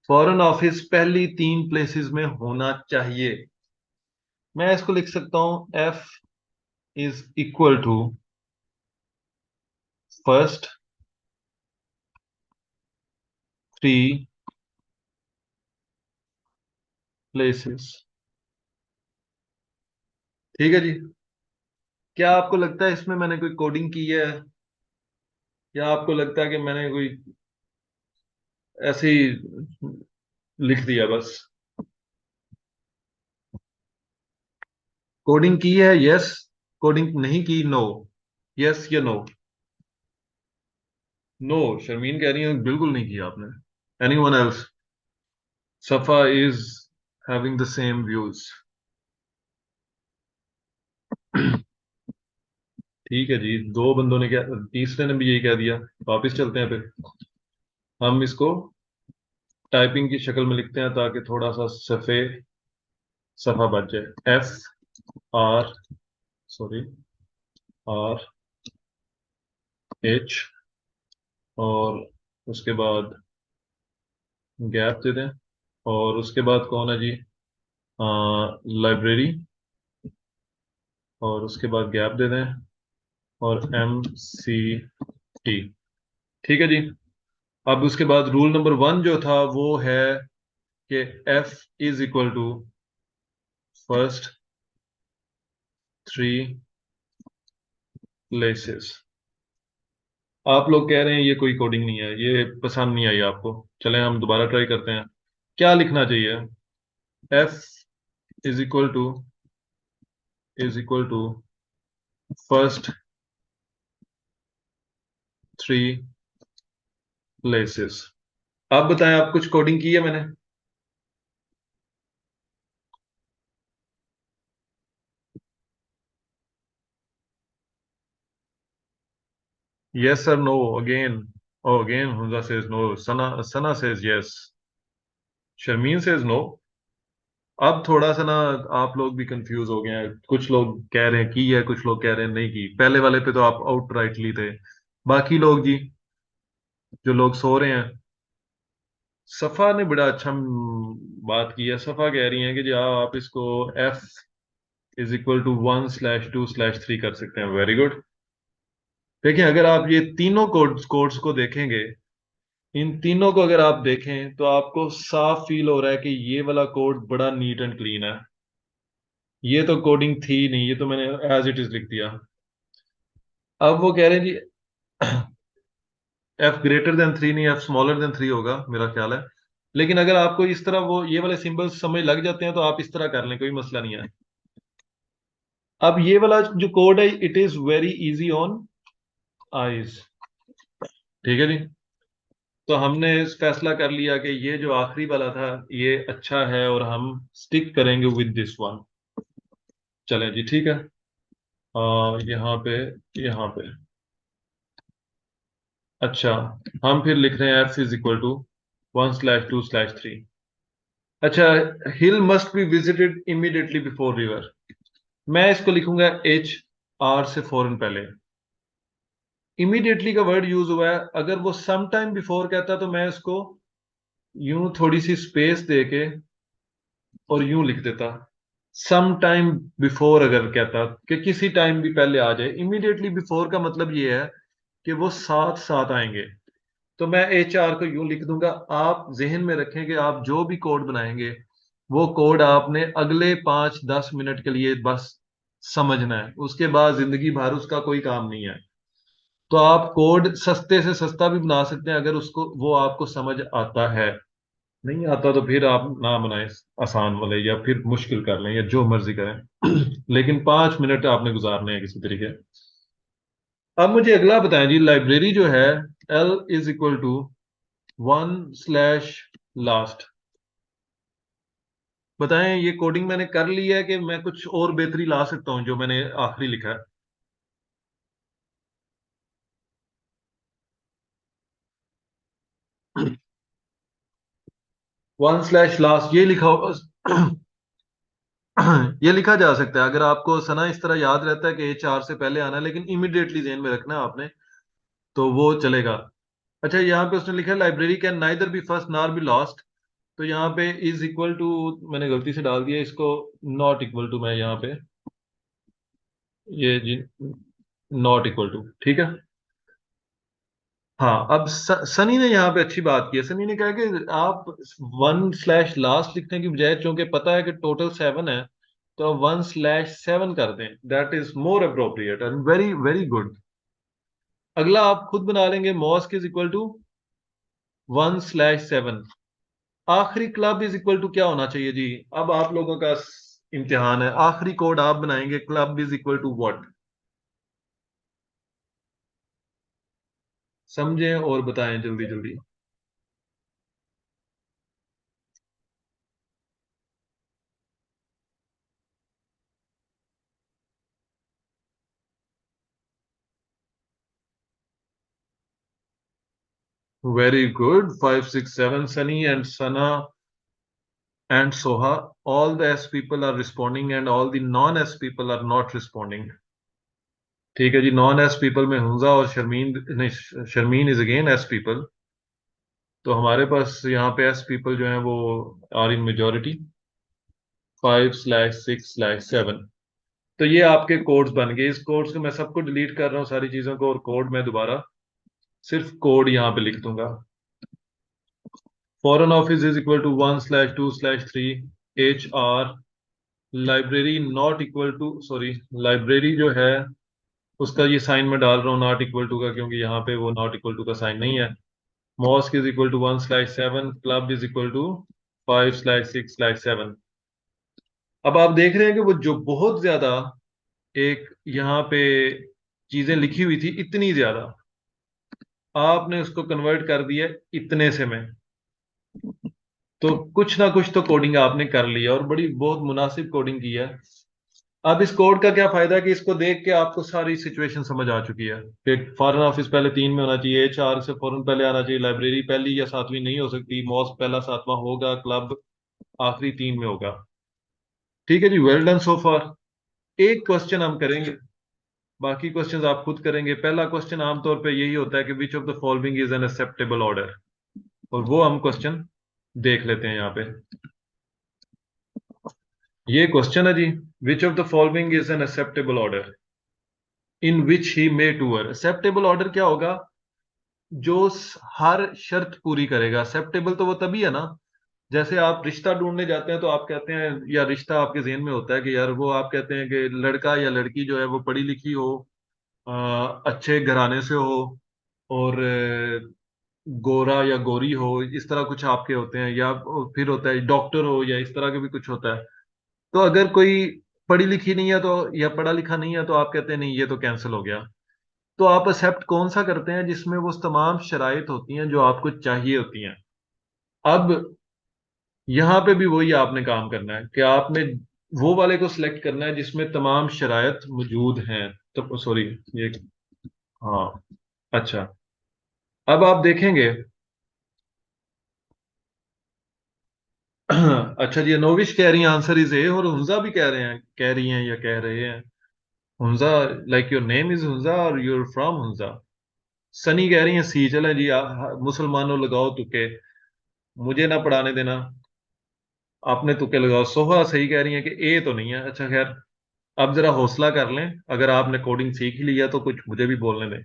Foreign office पहली 3 प्लेसेस में होना चाहिए। मैं इसको लिख सकता हूं, F is equal to first 3 places. ठीक है जी। क्या आपको लगता है इसमें मैंने कोई कोडिंग की है, या आपको लगता है कि मैंने कोई ऐसे ही लिख दिया बस? कोडिंग की है, यस। कोडिंग नहीं की, नो। यस या नो? नो, शर्मीन कह रही है बिल्कुल नहीं किया आपने। Anyone else? Safa is having the same views. ठीक है जी, 2 बंदों ने क्या, तीसरे ने भी यही कह दिया। वापिस चलते हैं फिर, हम इसको टाइपिंग की शक्ल में लिखते हैं ताकि थोड़ा सा सफा बच जाए। आर सॉरी RH, और उसके बाद गैप दे दें, और उसके बाद कौन है जी, लाइब्रेरी, और उसके बाद गैप दे दें, और MCT। ठीक है जी। अब उसके बाद रूल नंबर 1 जो था वो है कि F is equal to first 3 places. आप लोग कह रहे हैं ये कोई कोडिंग नहीं है, ये पसंद नहीं आई आपको। चलें हम दोबारा ट्राई करते हैं। क्या लिखना चाहिए? F is equal to first 3 places. आप बताएं, आप कुछ कोडिंग की है मैंने? Yes or no again? Oh, again Hunza says no. Sana says yes. Sharmeen says no. अब थोड़ा सा ना, आप लोग भी कंफ्यूज हो गए हैं। कुछ लोग कह रहे हैं की है, कुछ लोग कह रहे हैं नहीं की। पहले वाले पे तो आप आउट राइटली थे। बाकी लोग जी, जो लोग सो रहे हैं, सफा ने बड़ा अच्छा बात की है। सफा कह रही है कि जी आप इसको F इज इक्वल टू 1/2/3 कर सकते हैं। Very good. देखिए, अगर आप ये तीनों कोड्स को देखेंगे, इन तीनों को अगर आप देखें, तो आपको साफ फील हो रहा है कि ये वाला कोड बड़ा नीट एंड क्लीन है। ये तो कोडिंग थी नहीं, ये तो मैंने एज इट इज लिख दिया। अब वो कह रहे हैं जी F greater than 3 नहीं, F smaller than 3 होगा मेरा ख्याल है। लेकिन अगर आपको इस तरह वो ये वाले सिंबल्स समझ लग जाते हैं, तो आप इस तरह कर लें, कोई मसला नहीं है। अब ये वाला जो कोड है, it is very easy on eyes. ठीक है जी। तो हमने इस फैसला कर लिया कि ये जो आखिरी वाला था ये अच्छा है, और हम स्टिक करेंगे विद दिस वन। चलें जी, ठीक है। यहाँ पे, यहाँ पे, अच्छा, हम फिर लिख रहे हैं F इज इक्वल टू 1/2/3। अच्छा, hill must be visited immediately before river. मैं इसको लिखूंगा HR से फौरन पहले। इमीडिएटली का वर्ड यूज हुआ है। अगर वो सम टाइम बिफोर कहता तो मैं इसको यूं थोड़ी सी स्पेस दे के और यूं लिख देता। सम टाइम बिफोर अगर कहता कि किसी टाइम भी पहले आ जाए, इमीडिएटली बिफोर का मतलब ये है कि वो साथ साथ आएंगे। तो मैं HR को यूं लिख दूंगा। आप जहन में रखें कि आप जो भी कोड बनाएंगे, वो कोड आपने अगले 5-10 मिनट के लिए बस समझना है, उसके बाद जिंदगी भर उसका कोई काम नहीं है। तो आप कोड सस्ते से सस्ता भी बना सकते हैं अगर उसको वो आपको समझ आता है। नहीं आता तो फिर आप ना बनाएं आसान वाले, या फिर मुश्किल कर लें, या जो मर्जी करें। लेकिन 5 मिनट आपने गुजारने हैं किसी तरीके। अब मुझे अगला बताएं जी, लाइब्रेरी जो है L = 1/लास्ट। बताएं ये कोडिंग मैंने कर ली है कि मैं कुछ और बेहतरी ला सकता हूं जो मैंने आखिरी लिखा है? 1/लास्ट ये लिखा हो। ये लिखा जा सकता है अगर आपको सना इस तरह याद रहता है कि HR से पहले आना है, लेकिन इमिडिएटली जेन में रखना है आपने, तो वो चलेगा। अच्छा, यहाँ पे उसने लिखा है library can neither be first nor be last. तो यहाँ पे इज इक्वल टू मैंने गलती से डाल दिया इसको, नॉट इक्वल टू मैं यहाँ पे, ये जी नॉट इक्वल टू, ठीक है। हाँ, अब सनी ने यहाँ पे अच्छी बात की है। सनी ने कहा कि आप 1/लास्ट लिखने की बजाय, चूंकि पता है कि टोटल 7 है, तो 1/7 कर दें, that is more appropriate and very very good. अगला आप खुद बना लेंगे, मॉस्क इज इक्वल टू 1/7। आखिरी क्लब इज इक्वल टू क्या होना चाहिए जी? अब आप लोगों का इम्तिहान है, आखिरी कोड आप बनाएंगे, club is equal to what? समझें और बताएं जल्दी जल्दी। Very good, 5 6 7, Sunny and Sana and Soha. All the S people are responding and all the non-S people are not responding. ठीक है जी, नॉन एस पीपल में हुंजा और शर्मीन नहीं, Sharmeen is again S people. तो हमारे पास यहाँ पे एस पीपल जो हैं वो आर इन मेजोरिटी। 5/6/7। तो ये आपके कोड्स बन गए। इस कोड्स को मैं सबको डिलीट कर रहा हूँ, सारी चीजों को, और कोड मैं दोबारा सिर्फ कोड यहाँ पे लिख दूंगा। Foreign office is equal to 1/2/3 HR। Library not equal to, sorry, library जो है उसका ये साइन में डाल रहा हूँ नॉट इक्वल टू का, क्योंकि यहाँ पे वो नॉट इक्वल टू का साइन नहीं है। Mosque is equal to 1/7, club is equal to 5/6/7। अब आप देख रहे हैं कि वो जो बहुत ज्यादा एक यहाँ पे चीजें लिखी हुई थी, इतनी ज्यादा, आपने उसको कन्वर्ट कर दिया इतने से में। तो कुछ ना कुछ तो कोडिंग आपने कर ली है, और बड़ी बहुत मुनासिब कोडिंग की है। अब इस कोड का क्या फायदा है कि इसको देख के आपको सारी सिचुएशन समझ आ चुकी है कि फॉरेन ऑफिस पहले 3 में होना चाहिए, HR से फॉरेन पहले आना चाहिए, लाइब्रेरी पहली या सातवीं नहीं हो सकती, मॉस्क पहला सातवां होगा, क्लब आखिरी 3 में होगा। ठीक है जी, वेल डन सो फार। एक क्वेश्चन हम करेंगे, बाकी क्वेश्चंस आप खुद करेंगे। पहला क्वेश्चन आमतौर पे यही होता है कि विच of the following is an acceptable order, और वो हम क्वेश्चन देख लेते हैं यहाँ पे। ये क्वेश्चन है जी, which of the following is an acceptable order in which he may tour. Acceptable order क्या होगा? जो हर शर्त पूरी करेगा। एक्सेप्टेबल तो वो तभी है ना, जैसे आप रिश्ता ढूंढने जाते हैं तो आप कहते हैं, या रिश्ता आपके जहन में होता है कि यार वो आप कहते हैं कि लड़का या लड़की जो है वो पढ़ी लिखी हो, अच्छे घराने से हो, और गोरा या गोरी हो, इस तरह कुछ आपके होते हैं, या फिर होता है डॉक्टर हो, या इस तरह के भी कुछ होता है। तो अगर कोई पढ़ी लिखी नहीं है तो, या पढ़ा लिखा नहीं है, तो आप कहते हैं नहीं ये तो कैंसिल हो गया। तो आप एक्सेप्ट कौन सा करते हैं? जिसमें वो तमाम शराइत होती हैं जो आपको चाहिए होती हैं। अब यहाँ पे भी वही आपने काम करना है कि आपने वो वाले को सिलेक्ट करना है जिसमें तमाम शराइत मौजूद हैं। तो सॉरी, ये, हाँ, अच्छा। अब आप देखेंगे। अच्छा जी, नोविश कह रही हैं आंसर इज ए, और हुंजा भी कह रहे हैं, कह रही हैं या कह रहे हैं। Hunza, like your name is Hunza और यूर फ्रॉम हुंजा। सनी कह रही हैं सी। चलें जी, मुसलमानों लगाओ तुके, मुझे ना पढ़ाने देना, आपने तुके लगाओ। सोहा सही कह रही है कि ए तो नहीं है। अच्छा खैर, अब जरा हौसला कर लें, अगर आपने कोडिंग सीख ही लिया तो कुछ मुझे भी बोलने दें।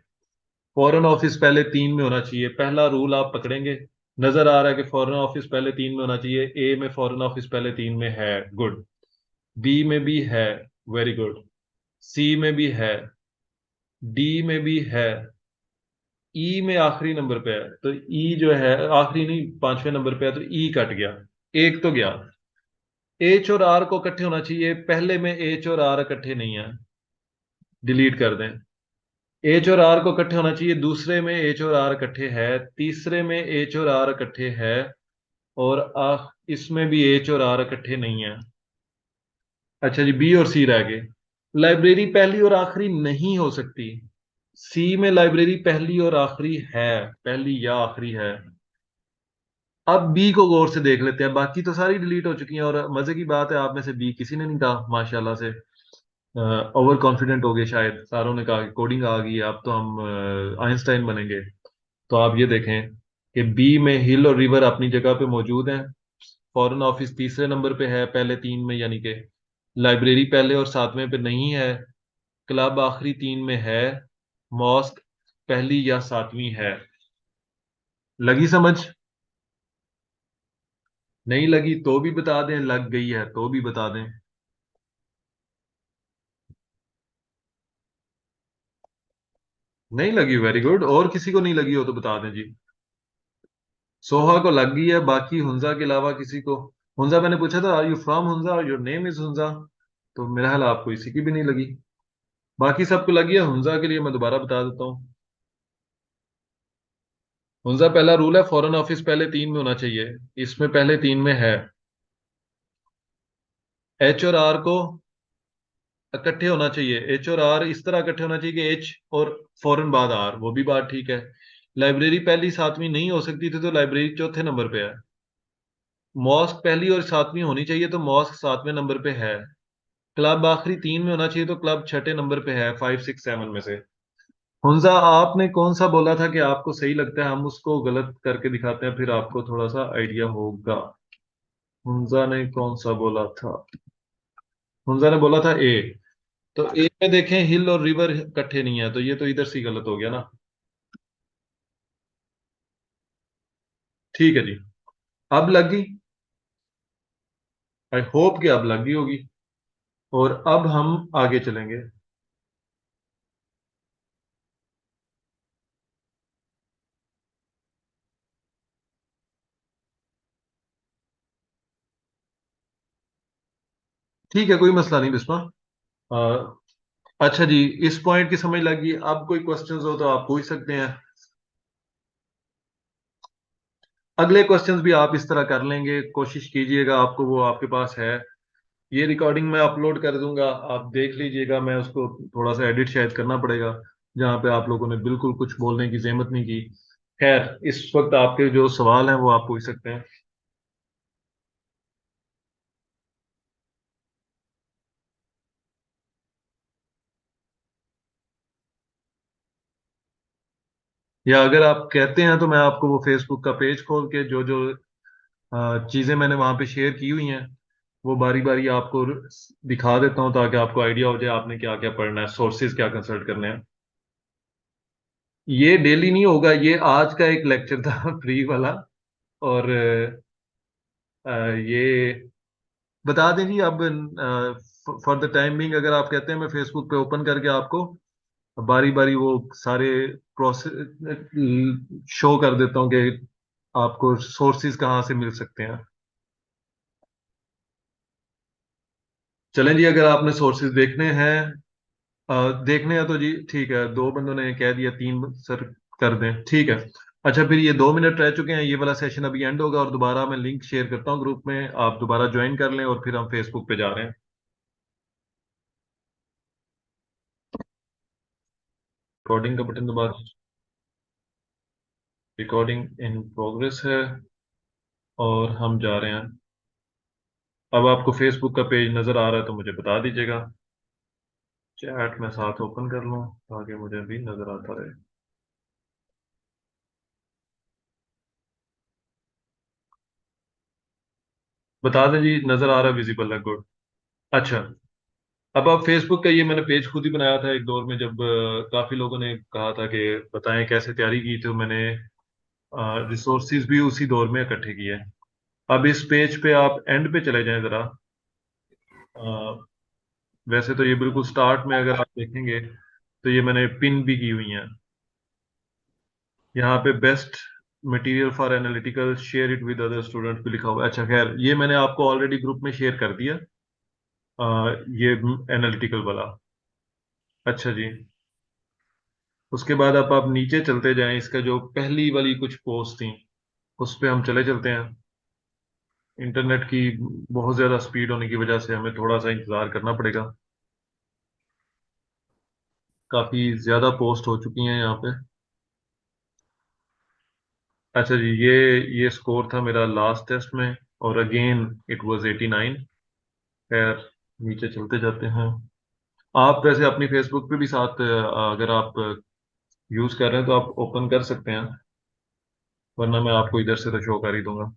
फॉरेन ऑफिस पहले 3 में होना चाहिए, पहला रूल आप पकड़ेंगे। नजर आ रहा है कि फॉरेन ऑफिस पहले तीन में होना चाहिए। ए में फॉरेन ऑफिस पहले तीन में है, गुड। बी में भी है, वेरी गुड। सी में भी है, डी में भी है, ई में आखिरी नंबर पे है। तो ई जो है आखिरी नहीं, पांचवें नंबर पे है, तो ई कट गया, एक तो गया। एच और आर को इकट्ठे होना चाहिए, पहले में एच और आर इकट्ठे नहीं है, डिलीट कर दें। एच और आर को इकट्ठे होना चाहिए, दूसरे में एच और आर इकट्ठे है, तीसरे में एच और आर इकट्ठे है, और इसमें भी एच और आर इकट्ठे नहीं है। अच्छा जी, बी और सी रह गए। लाइब्रेरी पहली और आखिरी नहीं हो सकती। सी में लाइब्रेरी पहली और आखिरी है, पहली या आखिरी है। अब बी को गौर से देख लेते हैं, बाकी तो सारी डिलीट हो चुकी हैं। और मजे की बात है, आप में से बी किसी ने नहीं कहा माशाल्लाह से। ओवर कॉन्फिडेंट हो गए शायद, सारों ने कहा कि कोडिंग आ गई है, अब तो हम आइंस्टाइन बनेंगे। तो आप ये देखें कि बी में हिल और रिवर अपनी जगह पे मौजूद हैं। फॉरेन ऑफिस तीसरे नंबर पे है पहले तीन में, यानी कि लाइब्रेरी पहले और सातवें पे नहीं है। क्लब आखिरी तीन में है। मॉस्क पहली या सातवीं है। लगी समझ? नहीं लगी तो भी बता दें, लग गई है तो भी बता दें। नहीं लगी, वेरी गुड। और किसी को नहीं लगी हो तो बता दें जी। सोहा को लग गई है, बाकी हुंजा के अलावा किसी को? हुंजा मैंने पूछा था, are you from Hunza, your name is Hunza, तो मेरा ख्याल आपको इसी की भी नहीं लगी। बाकी सबको लगी है। हुंजा के लिए मैं दोबारा बता देता हूँ। हुंजा पहला रूल है, फॉरेन ऑफिस पहले तीन में होना चाहिए, इसमें पहले तीन में है। एच और आर को इकट्ठे होना चाहिए, एच और आर इस तरह इकट्ठे होना चाहिए कि एच और फौरन बाद आर, वो भी बात ठीक है। लाइब्रेरी पहली सातवीं नहीं हो सकती थी, तो लाइब्रेरी चौथे नंबर पे है। मॉस्क पहली और सातवीं होनी चाहिए, तो मॉस्क सातवें नंबर पे है। क्लब आखिरी तीन में होना चाहिए, तो क्लब छठे नंबर पे है, फाइव सिक्स सेवन में से। हुंजा, आपने कौन सा बोला था कि आपको सही लगता है, हम उसको गलत करके दिखाते हैं, फिर आपको थोड़ा सा आइडिया होगा। हुंजा ने कौन सा बोला था? हुंजा ने बोला था ए। तो ए में देखें, हिल और रिवर इकट्ठे नहीं है, तो ये तो इधर से ही गलत हो गया ना। ठीक है जी। अब लग गई। आई होप कि अब लग गई होगी। और अब हम आगे चलेंगे। ठीक है, कोई मसला नहीं बिस्मा। अच्छा जी, इस पॉइंट की समझ लग गई। अब कोई क्वेश्चंस हो तो आप पूछ सकते हैं। अगले क्वेश्चंस भी आप इस तरह कर लेंगे, कोशिश कीजिएगा, आपको वो आपके पास है। ये रिकॉर्डिंग मैं अपलोड कर दूंगा, आप देख लीजिएगा। मैं उसको थोड़ा सा एडिट शायद करना पड़ेगा, जहाँ पे आप लोगों ने बिल्कुल कुछ बोलने की जहमत नहीं की। खैर, इस वक्त आपके जो सवाल हैं वो आप पूछ सकते हैं। या अगर आप कहते हैं तो मैं आपको वो फेसबुक का पेज खोल के जो जो चीजें मैंने वहां पे शेयर की हुई हैं, वो बारी बारी आपको दिखा देता हूँ, ताकि आपको आइडिया हो जाए आपने क्या क्या पढ़ना है, सोर्सेज क्या कंसल्ट करने हैं। ये डेली नहीं होगा, ये आज का एक लेक्चर था फ्री वाला। और ये बता दें जी अब, फॉर द टाइम बिंग, अगर आप कहते हैं मैं फेसबुक पे ओपन करके आपको बारी बारी वो सारे प्रोसेस शो कर देता हूँ कि आपको सोर्सेज कहाँ से मिल सकते हैं। चलें जी, अगर आपने सोर्सेज देखने हैं, देखने हैं तो जी ठीक है। दो बंदों ने कह दिया, तीन सर कर दें, ठीक है। अच्छा, फिर ये 2 मिनट रह चुके हैं, ये वाला सेशन अभी एंड होगा, और दोबारा मैं लिंक शेयर करता हूँ ग्रुप में, आप दोबारा ज्वाइन कर लें, और फिर हम फेसबुक पे जा रहे हैं। रिकॉर्डिंग का बटन दबा। रिकॉर्डिंग इन प्रोग्रेस है, और हम जा रहे हैं। अब आपको फेसबुक का पेज नजर आ रहा है तो मुझे बता दीजिएगा। चैट में साथ ओपन कर लूँ ताकि मुझे भी नजर आता रहे। बता दें जी, नजर आ रहा है, विजिबल है, गुड। अच्छा, अब आप फेसबुक का, ये मैंने पेज खुद ही बनाया था एक दौर में, जब काफी लोगों ने कहा था कि बताएं कैसे तैयारी की, तो मैंने रिसोर्सिस भी उसी दौर में इकट्ठे किए। अब इस पेज पे आप एंड पे चले जाएं जरा। अ, वैसे तो ये बिल्कुल स्टार्ट में अगर आप देखेंगे तो ये मैंने पिन भी की हुई हैं। यहाँ पे best material for analytical share it with other student भी लिखा हुआ है। अच्छा खैर, ये मैंने आपको ऑलरेडी ग्रुप में शेयर कर दिया। ये एनालिटिकल वाला। अच्छा जी। उसके बाद अब आप नीचे चलते जाएं, इसका जो पहली वाली कुछ पोस्ट थी उस पे हम चले चलते हैं। इंटरनेट की बहुत ज्यादा स्पीड होने की वजह से हमें थोड़ा सा इंतजार करना पड़ेगा। काफी ज्यादा पोस्ट हो चुकी हैं यहाँ पे। अच्छा जी, ये स्कोर था मेरा लास्ट टेस्ट में, और अगेन इट वाज 89। खैर, नीचे चलते जाते हैं। आप वैसे अपनी फेसबुक पे भी साथ अगर आप यूज कर रहे हैं तो आप ओपन कर सकते हैं, वरना मैं आपको इधर से तो शो कर ही दूंगा।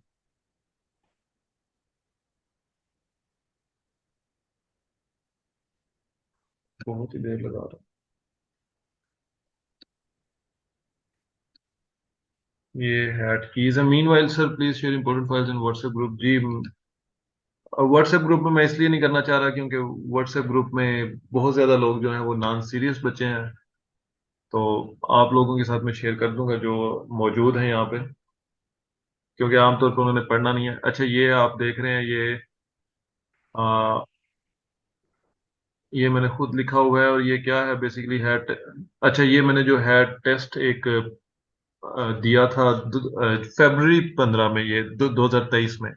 बहुत ही देर लगा रहा हूँ। ये हैट कीज है। Meanwhile sir please share important files in WhatsApp group. जी, व्हाट्सएप ग्रुप में मैं इसलिए नहीं करना चाह रहा क्योंकि व्हाट्सएप ग्रुप में बहुत ज्यादा लोग जो हैं वो नॉन सीरियस बच्चे हैं। तो आप लोगों के साथ मैं शेयर कर दूंगा जो मौजूद हैं यहाँ पे, क्योंकि आमतौर पर उन्होंने पढ़ना नहीं है। अच्छा, ये आप देख रहे हैं, ये मैंने खुद लिखा हुआ है, और ये क्या है बेसिकली है। अच्छा, ये मैंने जो है टेस्ट एक दिया था February 15 में, ये 2023 में।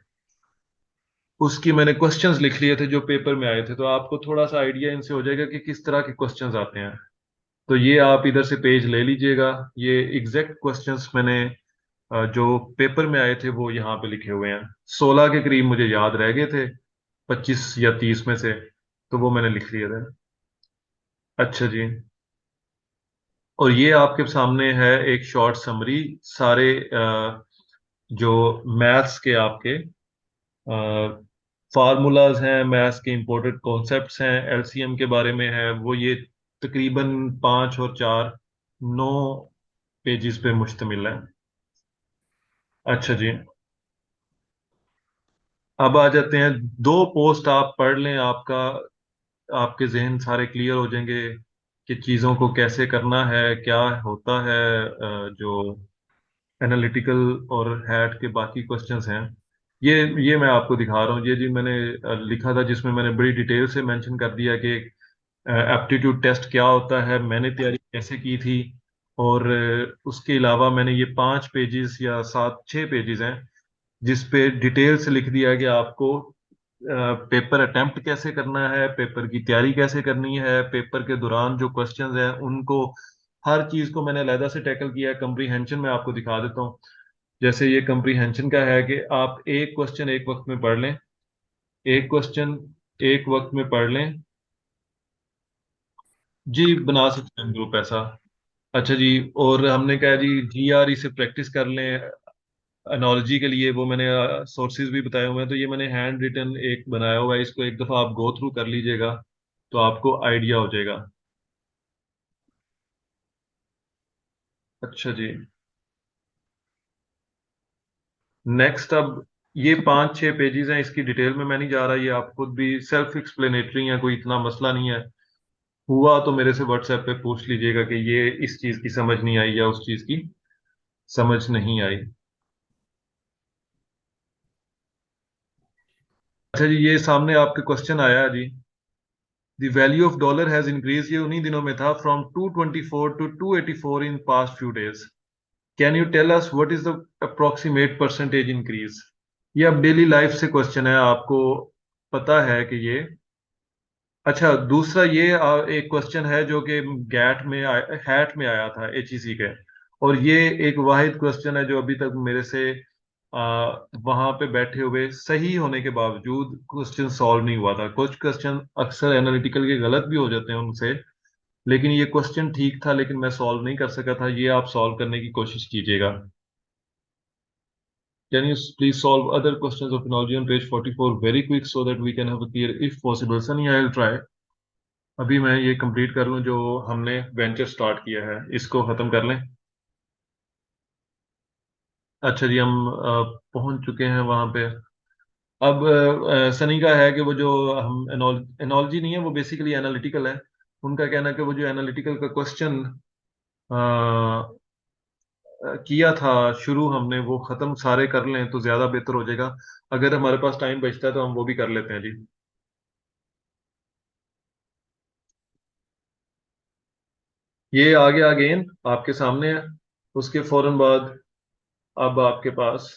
उसकी मैंने क्वेश्चंस लिख लिए थे जो पेपर में आए थे, तो आपको थोड़ा सा आइडिया इनसे हो जाएगा कि किस तरह के क्वेश्चंस आते हैं। तो ये आप इधर से पेज ले लीजिएगा। ये एग्जैक्ट क्वेश्चंस मैंने जो पेपर में आए थे वो यहाँ पे लिखे हुए हैं। 16 के करीब मुझे याद रह गए थे, 25 या 30 में से, तो वो मैंने लिख लिए थे। अच्छा जी। और ये आपके सामने है एक शॉर्ट समरी, सारे जो मैथ्स के आपके फार्मूलाज हैं, मैथ्स के इंपॉर्टेंट कॉन्सेप्ट्स हैं, एलसीएम के बारे में है वो। ये तकरीबन 5 और 4, 9 पेजेस पे मुश्तमिल है। अच्छा जी। अब आ जाते हैं, दो पोस्ट आप पढ़ लें, आपके जहन सारे क्लियर हो जाएंगे कि चीज़ों को कैसे करना है, क्या होता है। जो एनालिटिकल और हैट के बाकी क्वेश्चंस हैं, ये मैं आपको दिखा रहा हूँ। ये जी मैंने लिखा था, जिसमें मैंने बड़ी डिटेल से मेंशन कर दिया कि एप्टीट्यूड टेस्ट क्या होता है, मैंने तैयारी कैसे की थी। और उसके अलावा मैंने ये 5 पेजेस या 7 6 पेजेस हैं जिस पे डिटेल से लिख दिया कि आपको पेपर अटेम्प्ट कैसे करना है, पेपर की तैयारी कैसे करनी है, पेपर के दौरान जो क्वेश्चंस हैं उनको, हर चीज को मैंने अलहदा से टैकल किया है। कंप्रीहेंशन में आपको दिखा देता हूँ। जैसे ये कंप्रीहेंशन का है कि आप एक क्वेश्चन एक वक्त में पढ़ लें, एक क्वेश्चन एक वक्त में पढ़ लें। जी, बना सकते हैं ग्रुप ऐसा। अच्छा जी। और हमने कहा जी जीआरई से प्रैक्टिस कर लें एनोलॉजी के लिए, वो मैंने सोर्सेज भी बताए हुए हैं। तो ये मैंने हैंड रिटन एक बनाया हुआ है, इसको एक दफा आप गो थ्रू कर लीजिएगा तो आपको आइडिया हो जाएगा। अच्छा जी। नेक्स्ट, अब ये 5 6 पेजेस हैं, इसकी डिटेल में मैं नहीं जा रहा, ये आप खुद भी सेल्फ एक्सप्लेनेटरी है, कोई इतना मसला नहीं है। हुआ तो मेरे से व्हाट्सएप पे पूछ लीजिएगा कि ये इस चीज की समझ नहीं आई या उस चीज की समझ नहीं आई। अच्छा जी, ये सामने आपके क्वेश्चन आया है जी। The value of dollar has increase, ये उन्हीं दिनों में था, from 224 to 284 in past few days. Can you tell us what is the approximate percentage increase. ये अब डेली लाइफ से क्वेश्चन है, आपको पता है कि ये। अच्छा, दूसरा ये एक क्वेश्चन है जो कि गैट में हैट में आया था एचईसी के। और ये एक वाहिद क्वेश्चन है जो अभी तक मेरे से वहां पे बैठे हुए सही होने के बावजूद क्वेश्चन सॉल्व नहीं हुआ था। कुछ क्वेश्चन अक्सर एनालिटिकल के गलत भी हो जाते हैं उनसे, लेकिन ये क्वेश्चन ठीक था, लेकिन मैं सॉल्व नहीं कर सका था। ये आप सॉल्व करने की कोशिश कीजिएगा। Can you please solve other questions of phenology on page 44 very quick so that we can have a clear if possible. Sunny, I will try. अभी मैं ये कंप्लीट कर लूं जो हमने वेंचर स्टार्ट किया है, इसको खत्म कर लें। अच्छा जी, हम पहुंच चुके हैं वहां पे। अब सनी का है कि वो जो हम एनोलॉजी नहीं है, वो बेसिकली एनालिटिकल है। उनका कहना है कि वो जो एनालिटिकल का क्वेश्चन किया था शुरू हमने, वो खत्म सारे कर लें तो ज्यादा बेहतर हो जाएगा। अगर हमारे पास टाइम बचता है तो हम वो भी कर लेते हैं जी। ये आ गया अगेन आपके सामने है। उसके फौरन बाद अब आपके पास,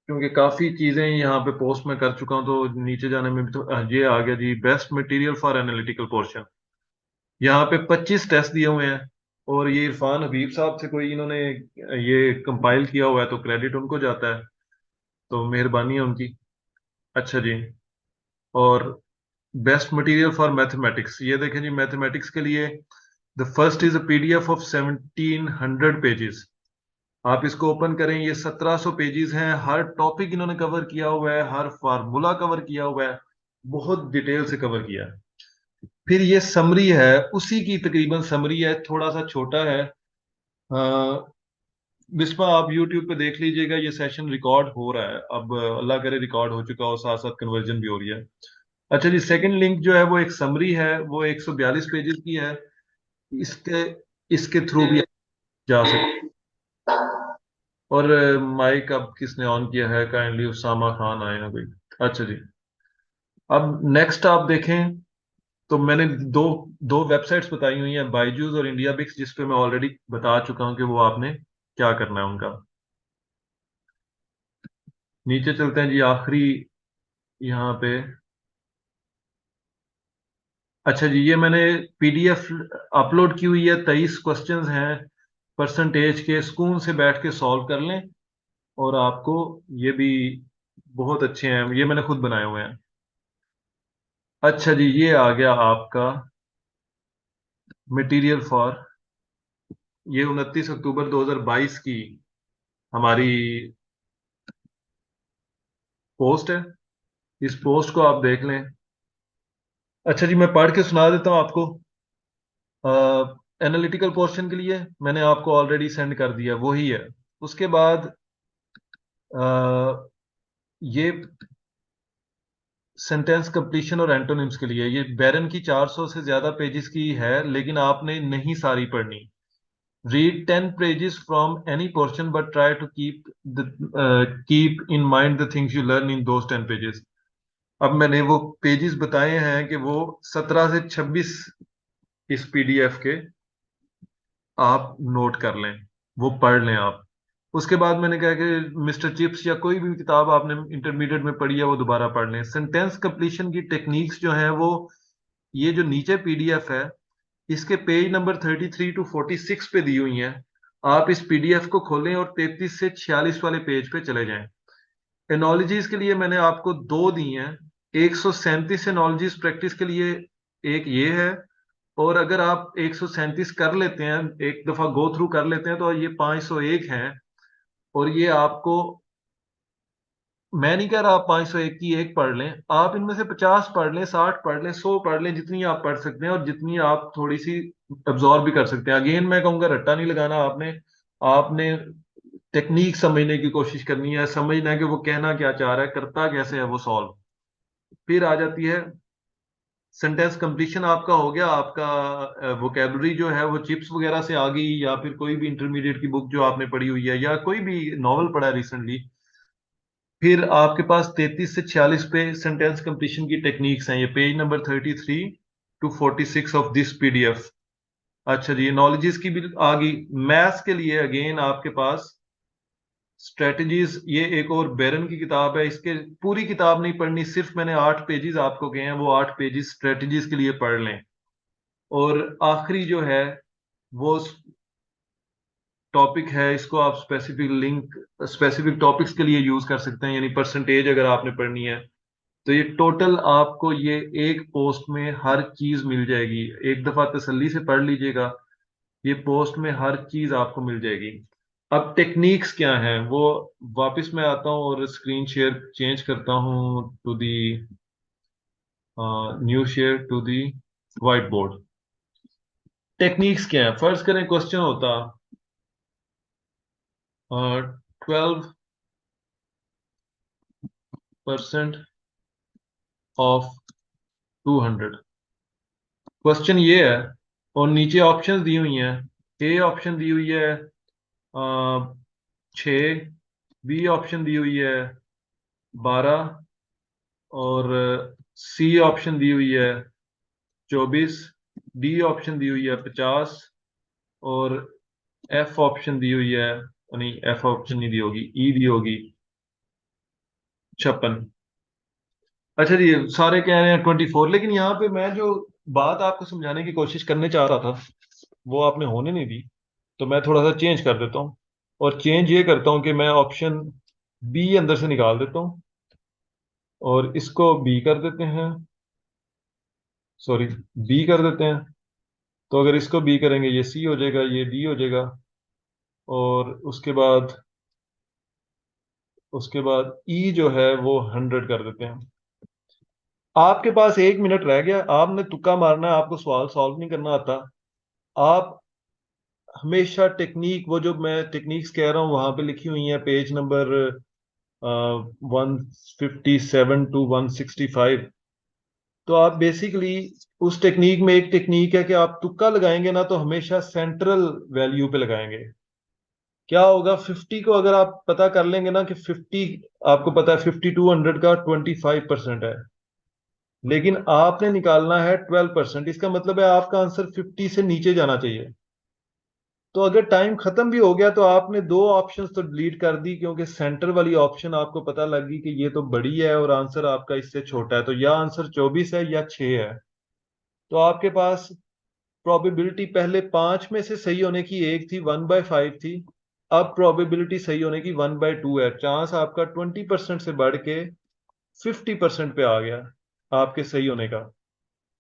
क्योंकि काफी चीजें यहाँ पे पोस्ट में कर चुका हूँ तो नीचे जाने में भी तो ये आ गया जी, best material for analytical portion. यहाँ पे 25 टेस्ट दिए हुए हैं। और ये इरफान हबीब साहब से कोई इन्होंने ये कंपाइल किया हुआ है, तो क्रेडिट उनको जाता है, तो मेहरबानी है उनकी। अच्छा जी। और बेस्ट मटेरियल फॉर मैथमेटिक्स, ये देखें जी, मैथमेटिक्स के लिए the first is a PDF of 1700 pages. आप इसको ओपन करें, ये 1700 पेजेस हैं। हर टॉपिक इन्होंने कवर किया हुआ है, हर फार्मूला कवर किया हुआ है, बहुत डिटेल से कवर किया है। फिर ये समरी है, उसी की तकरीबन समरी है, थोड़ा सा छोटा है। बिस्मा आप यूट्यूब पे देख लीजिएगा, ये सेशन रिकॉर्ड हो रहा है अब, अल्लाह करे रिकॉर्ड हो चुका हो, साथ साथ कन्वर्जन भी हो रही है। अच्छा जी, सेकंड लिंक जो है वो एक समरी है, वो 142 पेजेस की है। इसके इसके थ्रू भी आप जा सकते। और माइक अब किसने ऑन किया है? काइंडली उसामा खान आए ना कोई। अच्छा जी। अब नेक्स्ट आप देखें, तो मैंने दो दो वेबसाइट्स बताई हुई हैं, बायजूस और इंडिया बिक्स, जिस पे मैं ऑलरेडी बता चुका हूं कि वो आपने क्या करना है उनका। नीचे चलते हैं जी, आखिरी यहाँ पे। अच्छा जी, ये मैंने पीडीएफ अपलोड की हुई है, 23 क्वेश्चंस हैं परसेंटेज के, सुकून से बैठ के सॉल्व कर लें। और आपको ये भी बहुत अच्छे हैं, ये मैंने खुद बनाए हुए हैं। अच्छा जी, ये आ गया आपका मटेरियल फॉर, ये 29 अक्टूबर 2022 की हमारी पोस्ट है। इस पोस्ट को आप देख लें। अच्छा जी, मैं पढ़ के सुना देता हूँ आपको। एनालिटिकल पोर्शन के लिए मैंने आपको ऑलरेडी सेंड कर दिया, वही है। उसके बाद ये सेंटेंस कंप्लीशन और एंटोनिम्स के लिए, ये बैरन की 400 से ज्यादा पेजेस की है, लेकिन आपने नहीं सारी पढ़नी। Read 10 pages from any portion but try to keep in mind the things you learn in those 10 pages. अब मैंने वो पेजेस बताए हैं कि वो 17 से 26 इस पीडीएफ के आप नोट कर लें, वो पढ़ लें आप। उसके बाद मैंने कहा कि मिस्टर चिप्स या कोई भी किताब आपने इंटरमीडिएट में पढ़ी है वो दोबारा पढ़ लें। सेंटेंस कंप्लीशन की टेक्निक्स जो हैं वो, ये जो नीचे पीडीएफ है, इसके पेज नंबर 33 to 46 पे दी हुई हैं। आप इस पीडीएफ को खोलें और 33 से 46 वाले पेज पे चले जाएं। एनोलॉजीज के लिए मैंने आपको दो दी हैं। 137 एनोलॉजीज प्रैक्टिस के लिए एक ये है। और अगर आप 137 कर लेते हैं, एक दफा गो थ्रू कर लेते हैं, तो ये 501 है। और ये आपको, मैं नहीं कह रहा आप 501 की एक पढ़ लें, आप इनमें से 50 पढ़ लें, 60 पढ़ लें, 100 पढ़ लें, जितनी आप पढ़ सकते हैं और जितनी आप थोड़ी सी अब्जॉर्ब भी कर सकते हैं। अगेन मैं कहूंगा रट्टा नहीं लगाना आपने। आपने टेक्निक समझने की कोशिश करनी है, समझना है कि वो कहना क्या चाह रहा है, करता कैसे है वो सॉल्व। फिर आ जाती है सेंटेंस कंप्लीशन। आपका हो गया, आपका वोकेबलरी जो है वो चिप्स वगैरह से आ गई, या फिर कोई भी इंटरमीडिएट की बुक जो आपने पढ़ी हुई है, या कोई भी नॉवल पढ़ा है रिसेंटली। फिर आपके पास 33 से 46 पे सेंटेंस कंप्लीशन की टेक्निक्स हैं, ये page number 33 to 46 of this PDF. अच्छा जी, नॉलेजेस की भी आ गई। मैथ्स के लिए अगेन आपके पास स्ट्रेटजीज, ये एक और बैरन की किताब है, इसके पूरी किताब नहीं पढ़नी, सिर्फ मैंने 8 पेजेस आपको कहे हैं, वो 8 पेजेस स्ट्रेटजीज के लिए पढ़ लें। और आखिरी जो है वो टॉपिक है, इसको आप स्पेसिफिक लिंक स्पेसिफिक टॉपिक्स के लिए यूज कर सकते हैं, यानी परसेंटेज अगर आपने पढ़नी है। तो ये टोटल आपको ये एक पोस्ट में हर चीज मिल जाएगी। एक दफा तसल्ली से पढ़ लीजिएगा, ये पोस्ट में हर चीज आपको मिल जाएगी। अब टेक्निक्स क्या हैं वो, वापस मैं आता हूँ और स्क्रीन शेयर चेंज करता हूँ to the new share to the white board. Techniques क्या है? फर्ज करें क्वेश्चन होता 12% ऑफ 200। क्वेश्चन ये है, और नीचे ऑप्शंस दी हुई हैं। ए ऑप्शन दी हुई है 6, बी ऑप्शन दी हुई है 12, और सी ऑप्शन दी हुई है 24, डी ऑप्शन दी हुई है 50, और एफ ऑप्शन दी हुई है, नहीं एफ ऑप्शन नहीं दी होगी, ई दी होगी 56। अच्छा जी, सारे कह रहे हैं 24, लेकिन यहाँ पे मैं जो बात आपको समझाने की कोशिश करने चाह रहा था वो आपने होने नहीं दी। तो मैं थोड़ा सा चेंज कर देता हूँ, और चेंज ये करता हूँ कि मैं ऑप्शन बी अंदर से निकाल देता हूँ और इसको बी कर देते हैं, सॉरी बी कर देते हैं। तो अगर इसको बी करेंगे ये सी हो जाएगा, ये डी हो जाएगा, और उसके बाद ई जो है वो 100 कर देते हैं। आपके पास 1 मिनट रह गया, आपने तुक्का मारना है, आपको सवाल सॉल्व नहीं करना आता। आप हमेशा टेक्निक, वो जो मैं टेक्निक्स कह रहा हूँ वहां पे लिखी हुई है, पेज नंबर 157 टू 165। तो आप बेसिकली उस टेक्निक में एक टेक्निक है कि आप तुक्का लगाएंगे ना तो हमेशा सेंट्रल वैल्यू पे लगाएंगे। क्या होगा, 50 को अगर आप पता कर लेंगे ना कि 50, आपको पता है 50 टू 100 का 25% है, लेकिन आपने निकालना है 12%। इसका मतलब है आपका आंसर 50 से नीचे जाना चाहिए। तो अगर टाइम खत्म भी हो गया तो आपने दो ऑप्शंस तो डिलीट कर दी, क्योंकि सेंटर वाली ऑप्शन आपको पता लगी कि ये तो बड़ी है और आंसर आपका इससे छोटा है, तो या आंसर 24 है या 6 है। तो आपके पास प्रोबेबिलिटी पहले 5 में से सही होने की एक थी, 1/5 थी। अब प्रोबेबिलिटी सही होने की 1/2 है। चांस आपका 20% से बढ़ के 50% पे आ गया आपके सही होने का।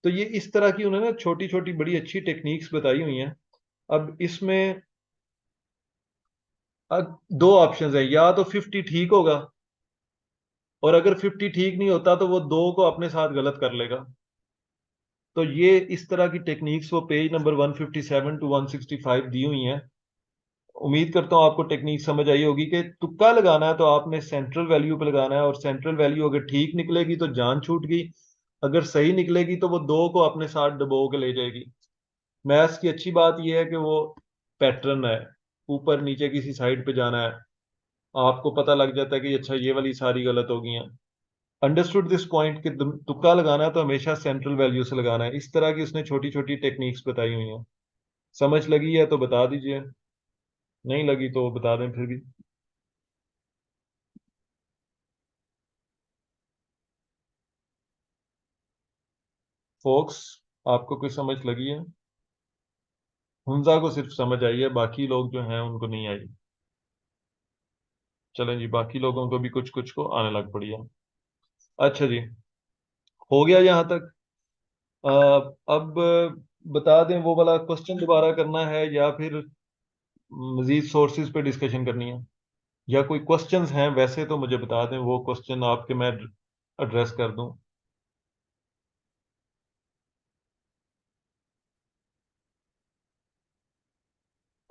तो ये इस तरह की उन्होंने छोटी छोटी बड़ी अच्छी टेक्निक्स बताई हुई हैं। अब इसमें दो ऑप्शन है, या तो 50 ठीक होगा, और अगर 50 ठीक नहीं होता तो वो दो को अपने साथ गलत कर लेगा। तो ये इस तरह की टेक्निक्स वो पेज नंबर 157 टू 165 दी हुई हैं। उम्मीद करता हूँ आपको टेक्निक समझ आई होगी कि तुक्का लगाना है तो आपने सेंट्रल वैल्यू पे लगाना है, और सेंट्रल वैल्यू अगर ठीक निकलेगी तो जान छूट गई, अगर सही निकलेगी तो वो दो को अपने साथ डबो के ले जाएगी। मैथ्स की अच्छी बात यह है कि वो पैटर्न है, ऊपर नीचे किसी साइड पे जाना है, आपको पता लग जाता है कि अच्छा ये वाली सारी गलत हो गई हैं। अंडरस्टूड दिस पॉइंट कि तुक्का लगाना है तो हमेशा सेंट्रल वैल्यू से लगाना है। इस तरह की उसने छोटी छोटी टेक्निक्स बताई हुई हैं। समझ लगी है तो बता दीजिए, नहीं लगी तो बता दें फिर भी। फोक्स, आपको कोई समझ लगी है? हुंजा को सिर्फ समझ आई है, बाकी लोग जो हैं उनको नहीं आई। चलें जी, बाकी लोगों को भी कुछ कुछ को आने लग पड़ी है। अच्छा जी, हो गया यहाँ तक। अब बता दें वो वाला क्वेश्चन दोबारा करना है या फिर मजीद सोर्सेज पे डिस्कशन करनी है, या कोई क्वेश्चंस हैं वैसे तो मुझे बता दें, वो क्वेश्चन आपके मैं एड्रेस कर दूं।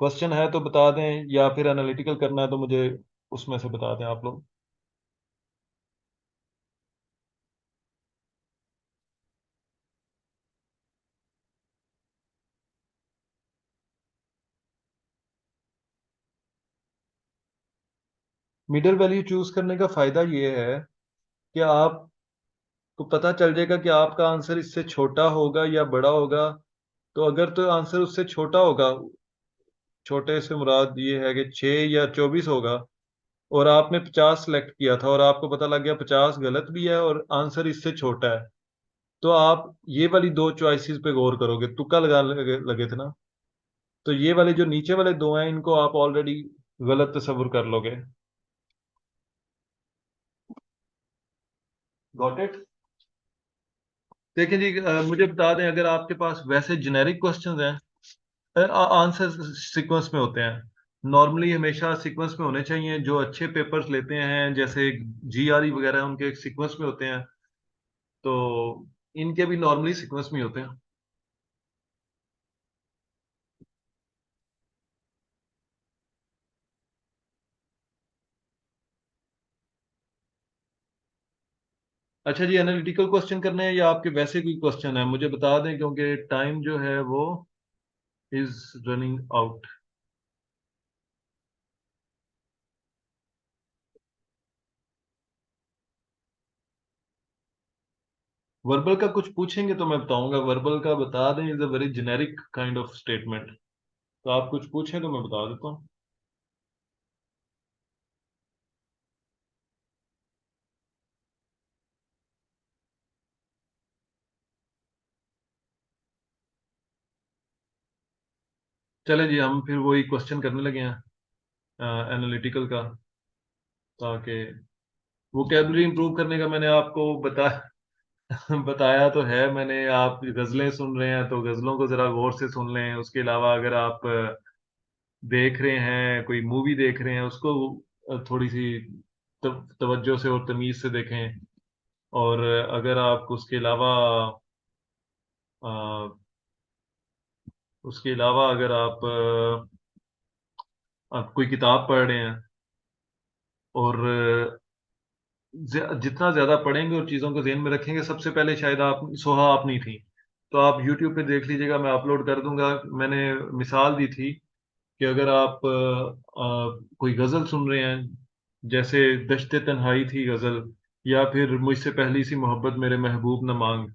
क्वेश्चन है तो बता दें, या फिर एनालिटिकल करना है तो मुझे उसमें से बता दें आप लोग। मिडिल वैल्यू चूज करने का फायदा ये है कि आपको पता चल जाएगा कि आपका आंसर इससे छोटा होगा या बड़ा होगा। तो अगर तो आंसर उससे छोटा होगा, छोटे से मुराद ये है कि 6 या 24 होगा, और आपने 50 सेलेक्ट किया था और आपको पता लग गया 50 गलत भी है और आंसर इससे छोटा है, तो आप ये वाली दो चॉइसेस पे गौर करोगे। तुक्का लगे थे ना, तो ये वाले जो नीचे वाले दो हैं इनको आप ऑलरेडी गलत तस्वुर कर लोगे। Got it? देखिए जी, मुझे बता दें, अगर आपके पास वैसे जेनेरिक क्वेश्चंस हैं, आंसर सीक्वेंस में होते हैं। नॉर्मली हमेशा सीक्वेंस में होने चाहिए। जो अच्छे पेपर्स लेते हैं जैसे जीआरई वगैरह, उनके सीक्वेंस में होते हैं। तो इनके भी नॉर्मली सीक्वेंस में ही होते हैं। अच्छा जी, एनालिटिकल क्वेश्चन करने हैं या आपके वैसे कोई क्वेश्चन है, मुझे बता दें क्योंकि टाइम जो है वो इज रनिंग आउट। वर्बल का कुछ पूछेंगे तो मैं बताऊंगा, वर्बल का बता दें, is a very generic kind of statement. तो आप कुछ पूछें तो मैं बता देता हूँ। चले जी, हम फिर वही क्वेश्चन करने लगे हैं एनालिटिकल का, ताकि वोकेबलरी इंप्रूव करने का मैंने आपको बताया तो है मैंने। आप गजलें सुन रहे हैं तो गजलों को जरा गौर से सुन लें। उसके अलावा अगर आप देख रहे हैं, कोई मूवी देख रहे हैं, उसको थोड़ी सी तवज्जो से और तमीज से देखें। और अगर आप उसके अलावा अगर आप कोई किताब पढ़ रहे हैं और जितना ज्यादा पढ़ेंगे और चीजों को ध्यान में रखेंगे, सबसे पहले शायद आप सोहा आप नहीं थी, तो आप यूट्यूब पे देख लीजिएगा, मैं अपलोड कर दूंगा। मैंने मिसाल दी थी कि अगर आप कोई गजल सुन रहे हैं, जैसे दश्ते तन्हाई थी गजल, या फिर मुझसे पहली सी मोहब्बत मेरे महबूब न मांग,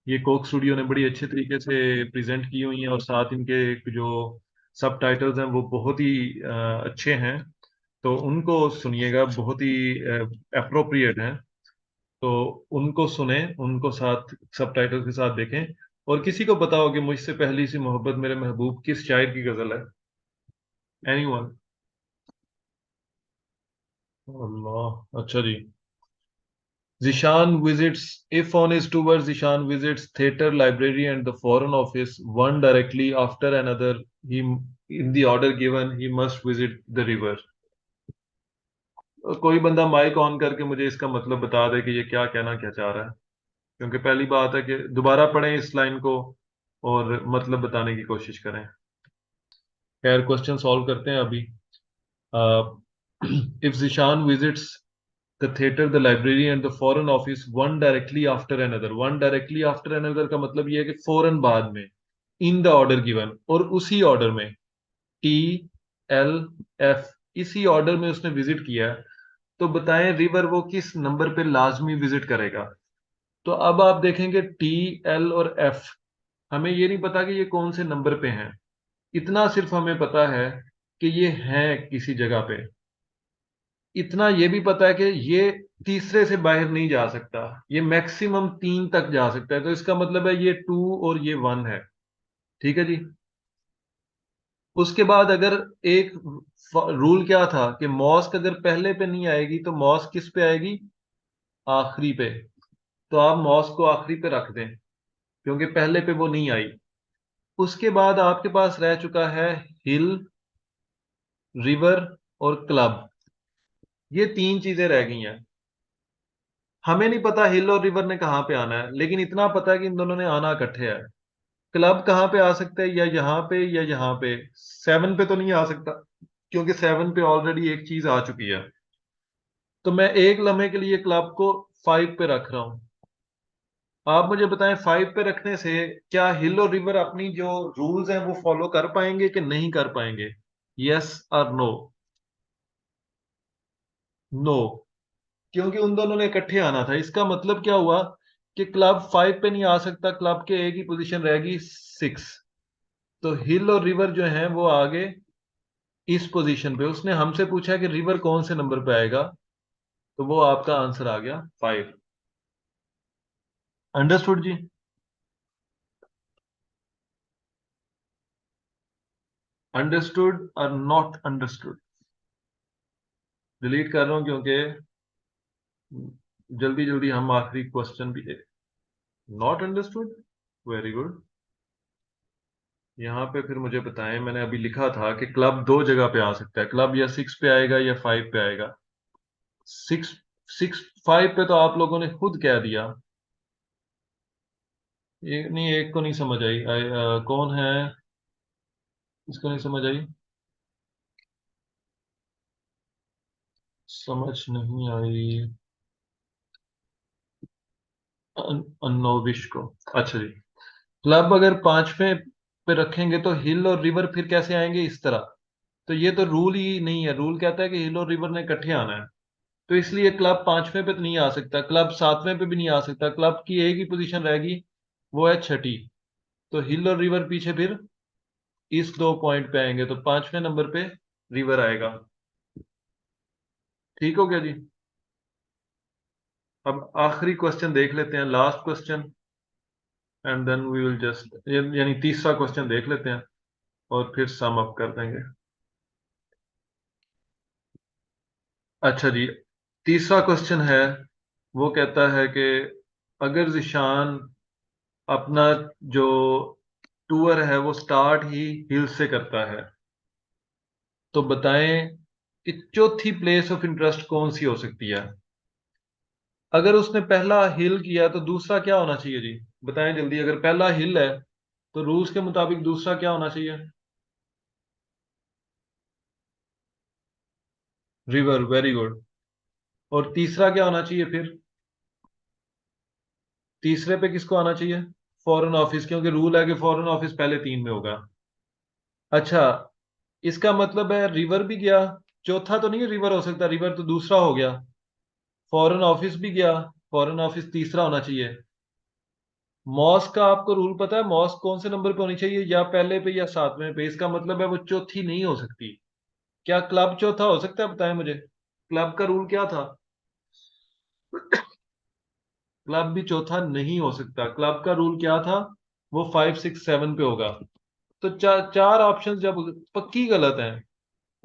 ये कोक स्टूडियो ने बड़ी अच्छे तरीके से प्रेजेंट की हुई हैं, और साथ इनके जो सब टाइटल्स हैं वो बहुत ही अच्छे हैं। तो उनको सुनिएगा, बहुत ही अप्रोप्रिएट हैं। तो उनको सुने, उनको साथ सब टाइटल के साथ देखें। और किसी को बताओ कि मुझसे पहली सी मोहब्बत मेरे महबूब किस शायर की गजल है? एनीवन? अल्लाह, अच्छा जी। Zishan visits, if on his tour, Zishan visits theater, library, and the foreign office, one directly after another. He, in the order given, he must visit the river. कोई बंदा माइक ऑन करके मुझे इसका मतलब बता दे कि ये क्या कहना क्या चाह रहा है, क्योंकि पहली बात है कि दोबारा पढ़ें इस लाइन को और मतलब बताने की कोशिश करें। खैर, क्वेश्चन सॉल्व करते हैं अभी। If Zeeshan visits the theater, the library and the foreign office one directly after another, one directly after another का मतलब ये है कि फौरन बाद में, in the order given, और उसी ऑर्डर में, टी एल एफ, इसी ऑर्डर में उसने विजिट किया है। तो बताएं रिवर वो किस नंबर पे लाजमी विजिट करेगा? तो अब आप देखेंगे टी एल और एफ, हमें ये नहीं पता कि ये कौन से नंबर पे हैं। इतना सिर्फ हमें पता है कि ये हैं किसी जगह पे। इतना ये भी पता है कि ये तीसरे से बाहर नहीं जा सकता, ये मैक्सिमम तीन तक जा सकता है। तो इसका मतलब है ये टू और ये वन है। ठीक है जी। उसके बाद अगर एक रूल क्या था कि मॉस्क अगर पहले पे नहीं आएगी तो मॉस्क किस पे आएगी? आखिरी पे। तो आप मॉस्क को आखिरी पे रख दें, क्योंकि पहले पे वो नहीं आई। उसके बाद आपके पास रह चुका है हिल, रिवर और क्लब। ये तीन चीजें रह गई हैं। हमें नहीं पता हिल और रिवर ने कहाँ पे आना है, लेकिन इतना पता है कि इन दोनों ने आना इकट्ठे है। क्लब कहाँ पे आ सकता है? या यहाँ पे या यहाँ पे। सेवन पे तो नहीं आ सकता, क्योंकि सेवन पे ऑलरेडी एक चीज आ चुकी है। तो मैं एक लम्हे के लिए क्लब को फाइव पे रख रहा हूं। आप मुझे बताएं, फाइव पे रखने से क्या हिल और रिवर अपनी जो रूल्स हैं वो फॉलो कर पाएंगे कि नहीं कर पाएंगे? यस और नो? नो, क्योंकि उन दोनों ने इकट्ठे आना था। इसका मतलब क्या हुआ कि क्लब फाइव पे नहीं आ सकता, क्लब के एक ही पोजीशन रहेगी, सिक्स। तो हिल और रिवर जो हैं वो आगे इस पोजीशन पे। उसने हमसे पूछा कि रिवर कौन से नंबर पे आएगा, तो वो आपका आंसर आ गया फाइव। अंडरस्टूड जी? अंडरस्टूड और नॉट अंडरस्टूड? डिलीट कर रहा हूं क्योंकि जल्दी जल्दी हम आखिरी क्वेश्चन भी। Not understood, very good. यहाँ पे फिर मुझे बताएं, मैंने अभी लिखा था कि क्लब दो जगह पे आ सकता है, क्लब या सिक्स पे आएगा या फाइव पे आएगा। सिक्स, सिक्स फाइव पे तो आप लोगों ने खुद कह दिया। एक नहीं, एक को नहीं समझ आई, कौन है? इसको नहीं समझ आई? समझ नहीं आई? नोविश को। अच्छा जी। क्लब अगर पांचवें पे रखेंगे तो हिल और रिवर फिर कैसे आएंगे इस तरह? तो ये तो रूल ही नहीं है। रूल कहता है कि हिल और रिवर ने इकट्ठे आना है। तो इसलिए क्लब पांचवें पे तो नहीं आ सकता, क्लब सातवें पे भी नहीं आ सकता। क्लब की एक ही पोजीशन रहेगी, वो है छठी। तो हिल और रिवर पीछे फिर इस 2 पॉइंट पे आएंगे, तो पांचवें नंबर पे रिवर आएगा। ठीक हो गया जी। अब आखिरी क्वेश्चन देख लेते हैं, last question, and then we will just, यानी तीसरा क्वेश्चन देख लेते हैं और फिर सम अप कर देंगे। अच्छा जी। तीसरा क्वेश्चन है, वो कहता है कि अगर जिशान अपना जो टूर है वो स्टार्ट ही हिल से करता है, तो बताएं कि चौथी प्लेस ऑफ इंटरेस्ट कौन सी हो सकती है? अगर उसने पहला हिल किया तो दूसरा क्या होना चाहिए जी? बताएं जल्दी। अगर पहला हिल है तो रूल्स के मुताबिक दूसरा क्या होना चाहिए? River, very good. और तीसरा क्या होना चाहिए फिर? तीसरे पे किसको आना चाहिए? फॉरेन ऑफिस, क्योंकि रूल है कि फॉरेन ऑफिस पहले तीन में होगा। अच्छा, इसका मतलब है रिवर भी गया, चौथा तो नहीं रिवर हो सकता, रिवर तो दूसरा हो गया। फॉरेन ऑफिस भी गया, फॉरेन ऑफिस तीसरा होना चाहिए। मॉस्क का आपको रूल पता है? मॉस्क कौन से नंबर पे होनी चाहिए, या पहले पे या सातवें पे? इसका मतलब है वो चौथी नहीं हो सकती। क्या क्लब चौथा हो सकता है? बताएं मुझे, क्लब का रूल क्या था? क्लब भी चौथा नहीं हो सकता। क्लब का रूल क्या था? वो 5 6 7 पे होगा। तो चार ऑप्शन जब पक्की गलत हैं,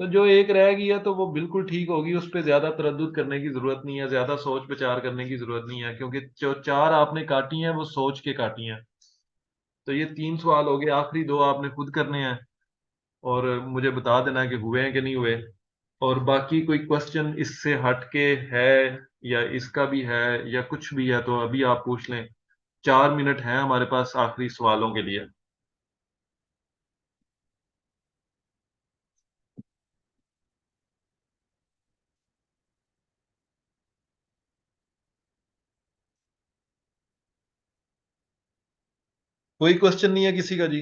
तो जो एक रह गई है तो वो बिल्कुल ठीक होगी। उस पर ज्यादा तरद्दुद करने की जरूरत नहीं है, ज्यादा सोच विचार करने की जरूरत नहीं है, क्योंकि जो चार आपने काटी हैं वो सोच के काटी हैं। तो ये 3 सवाल हो गए, आखिरी दो आपने खुद करने हैं और मुझे बता देना है कि हुए हैं कि नहीं हुए। और बाकी कोई क्वेश्चन इससे हट के है, या इसका भी है, या कुछ भी है, तो अभी आप पूछ लें। 4 मिनट हैं हमारे पास आखिरी सवालों के लिए। कोई क्वेश्चन नहीं है किसी का जी?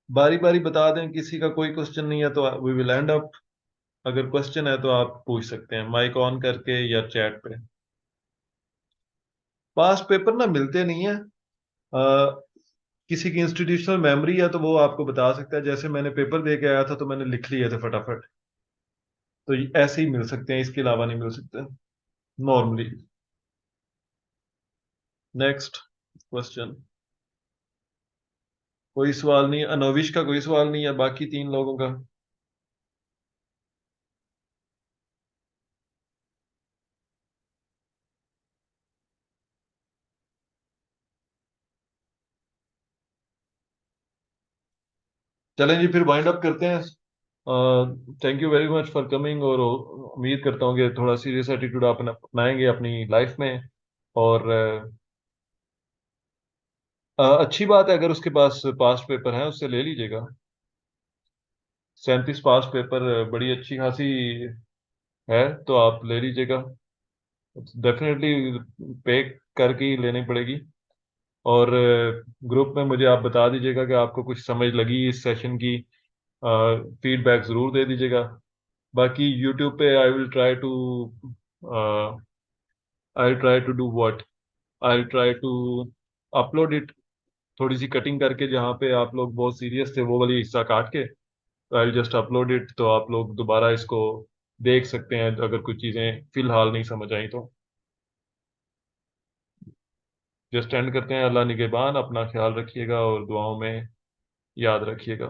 बारी बारी बता दें, किसी का कोई क्वेश्चन नहीं है तो वी विल एंड अप। अगर क्वेश्चन है तो आप पूछ सकते हैं माइक ऑन करके या चैट पे। पास पेपर ना मिलते नहीं है। किसी की इंस्टीट्यूशनल मेमोरी है तो वो आपको बता सकता है। जैसे मैंने पेपर दे के आया था तो मैंने लिख लिए थे फटाफट। तो ऐसे ही मिल सकते हैं, इसके अलावा नहीं मिल सकते नॉर्मली। Next question. कोई सवाल नहीं, अनोविश का कोई सवाल नहीं है, बाकी तीन लोगों का। चलें जी, फिर वाइंड अप करते हैं। Thank you very much for coming, और उम्मीद करता हूँ कि थोड़ा सीरियस एटीट्यूड आप अपनाएंगे अपनी लाइफ में। और अच्छी बात है, अगर उसके पास पास्ट पेपर है उससे ले लीजिएगा। 37 पास पेपर बड़ी अच्छी खासी है, तो आप ले लीजिएगा। डेफिनेटली पे करके ही लेनी पड़ेगी। और ग्रुप में मुझे आप बता दीजिएगा कि आपको कुछ समझ लगी इस सेशन की। फीडबैक ज़रूर दे दीजिएगा। बाकी यूट्यूब पे I try to do what, I try to upload it, थोड़ी सी कटिंग करके, जहाँ पे आप लोग बहुत सीरियस थे वो वाली हिस्सा काट के। तो आई जस्ट अपलोड इट, तो आप लोग दोबारा इसको देख सकते हैं अगर कुछ चीज़ें फिलहाल नहीं समझ आई तो। जस्ट एंड करते हैं। अल्लाह निगहबान, अपना ख्याल रखिएगा और दुआओं में याद रखिएगा।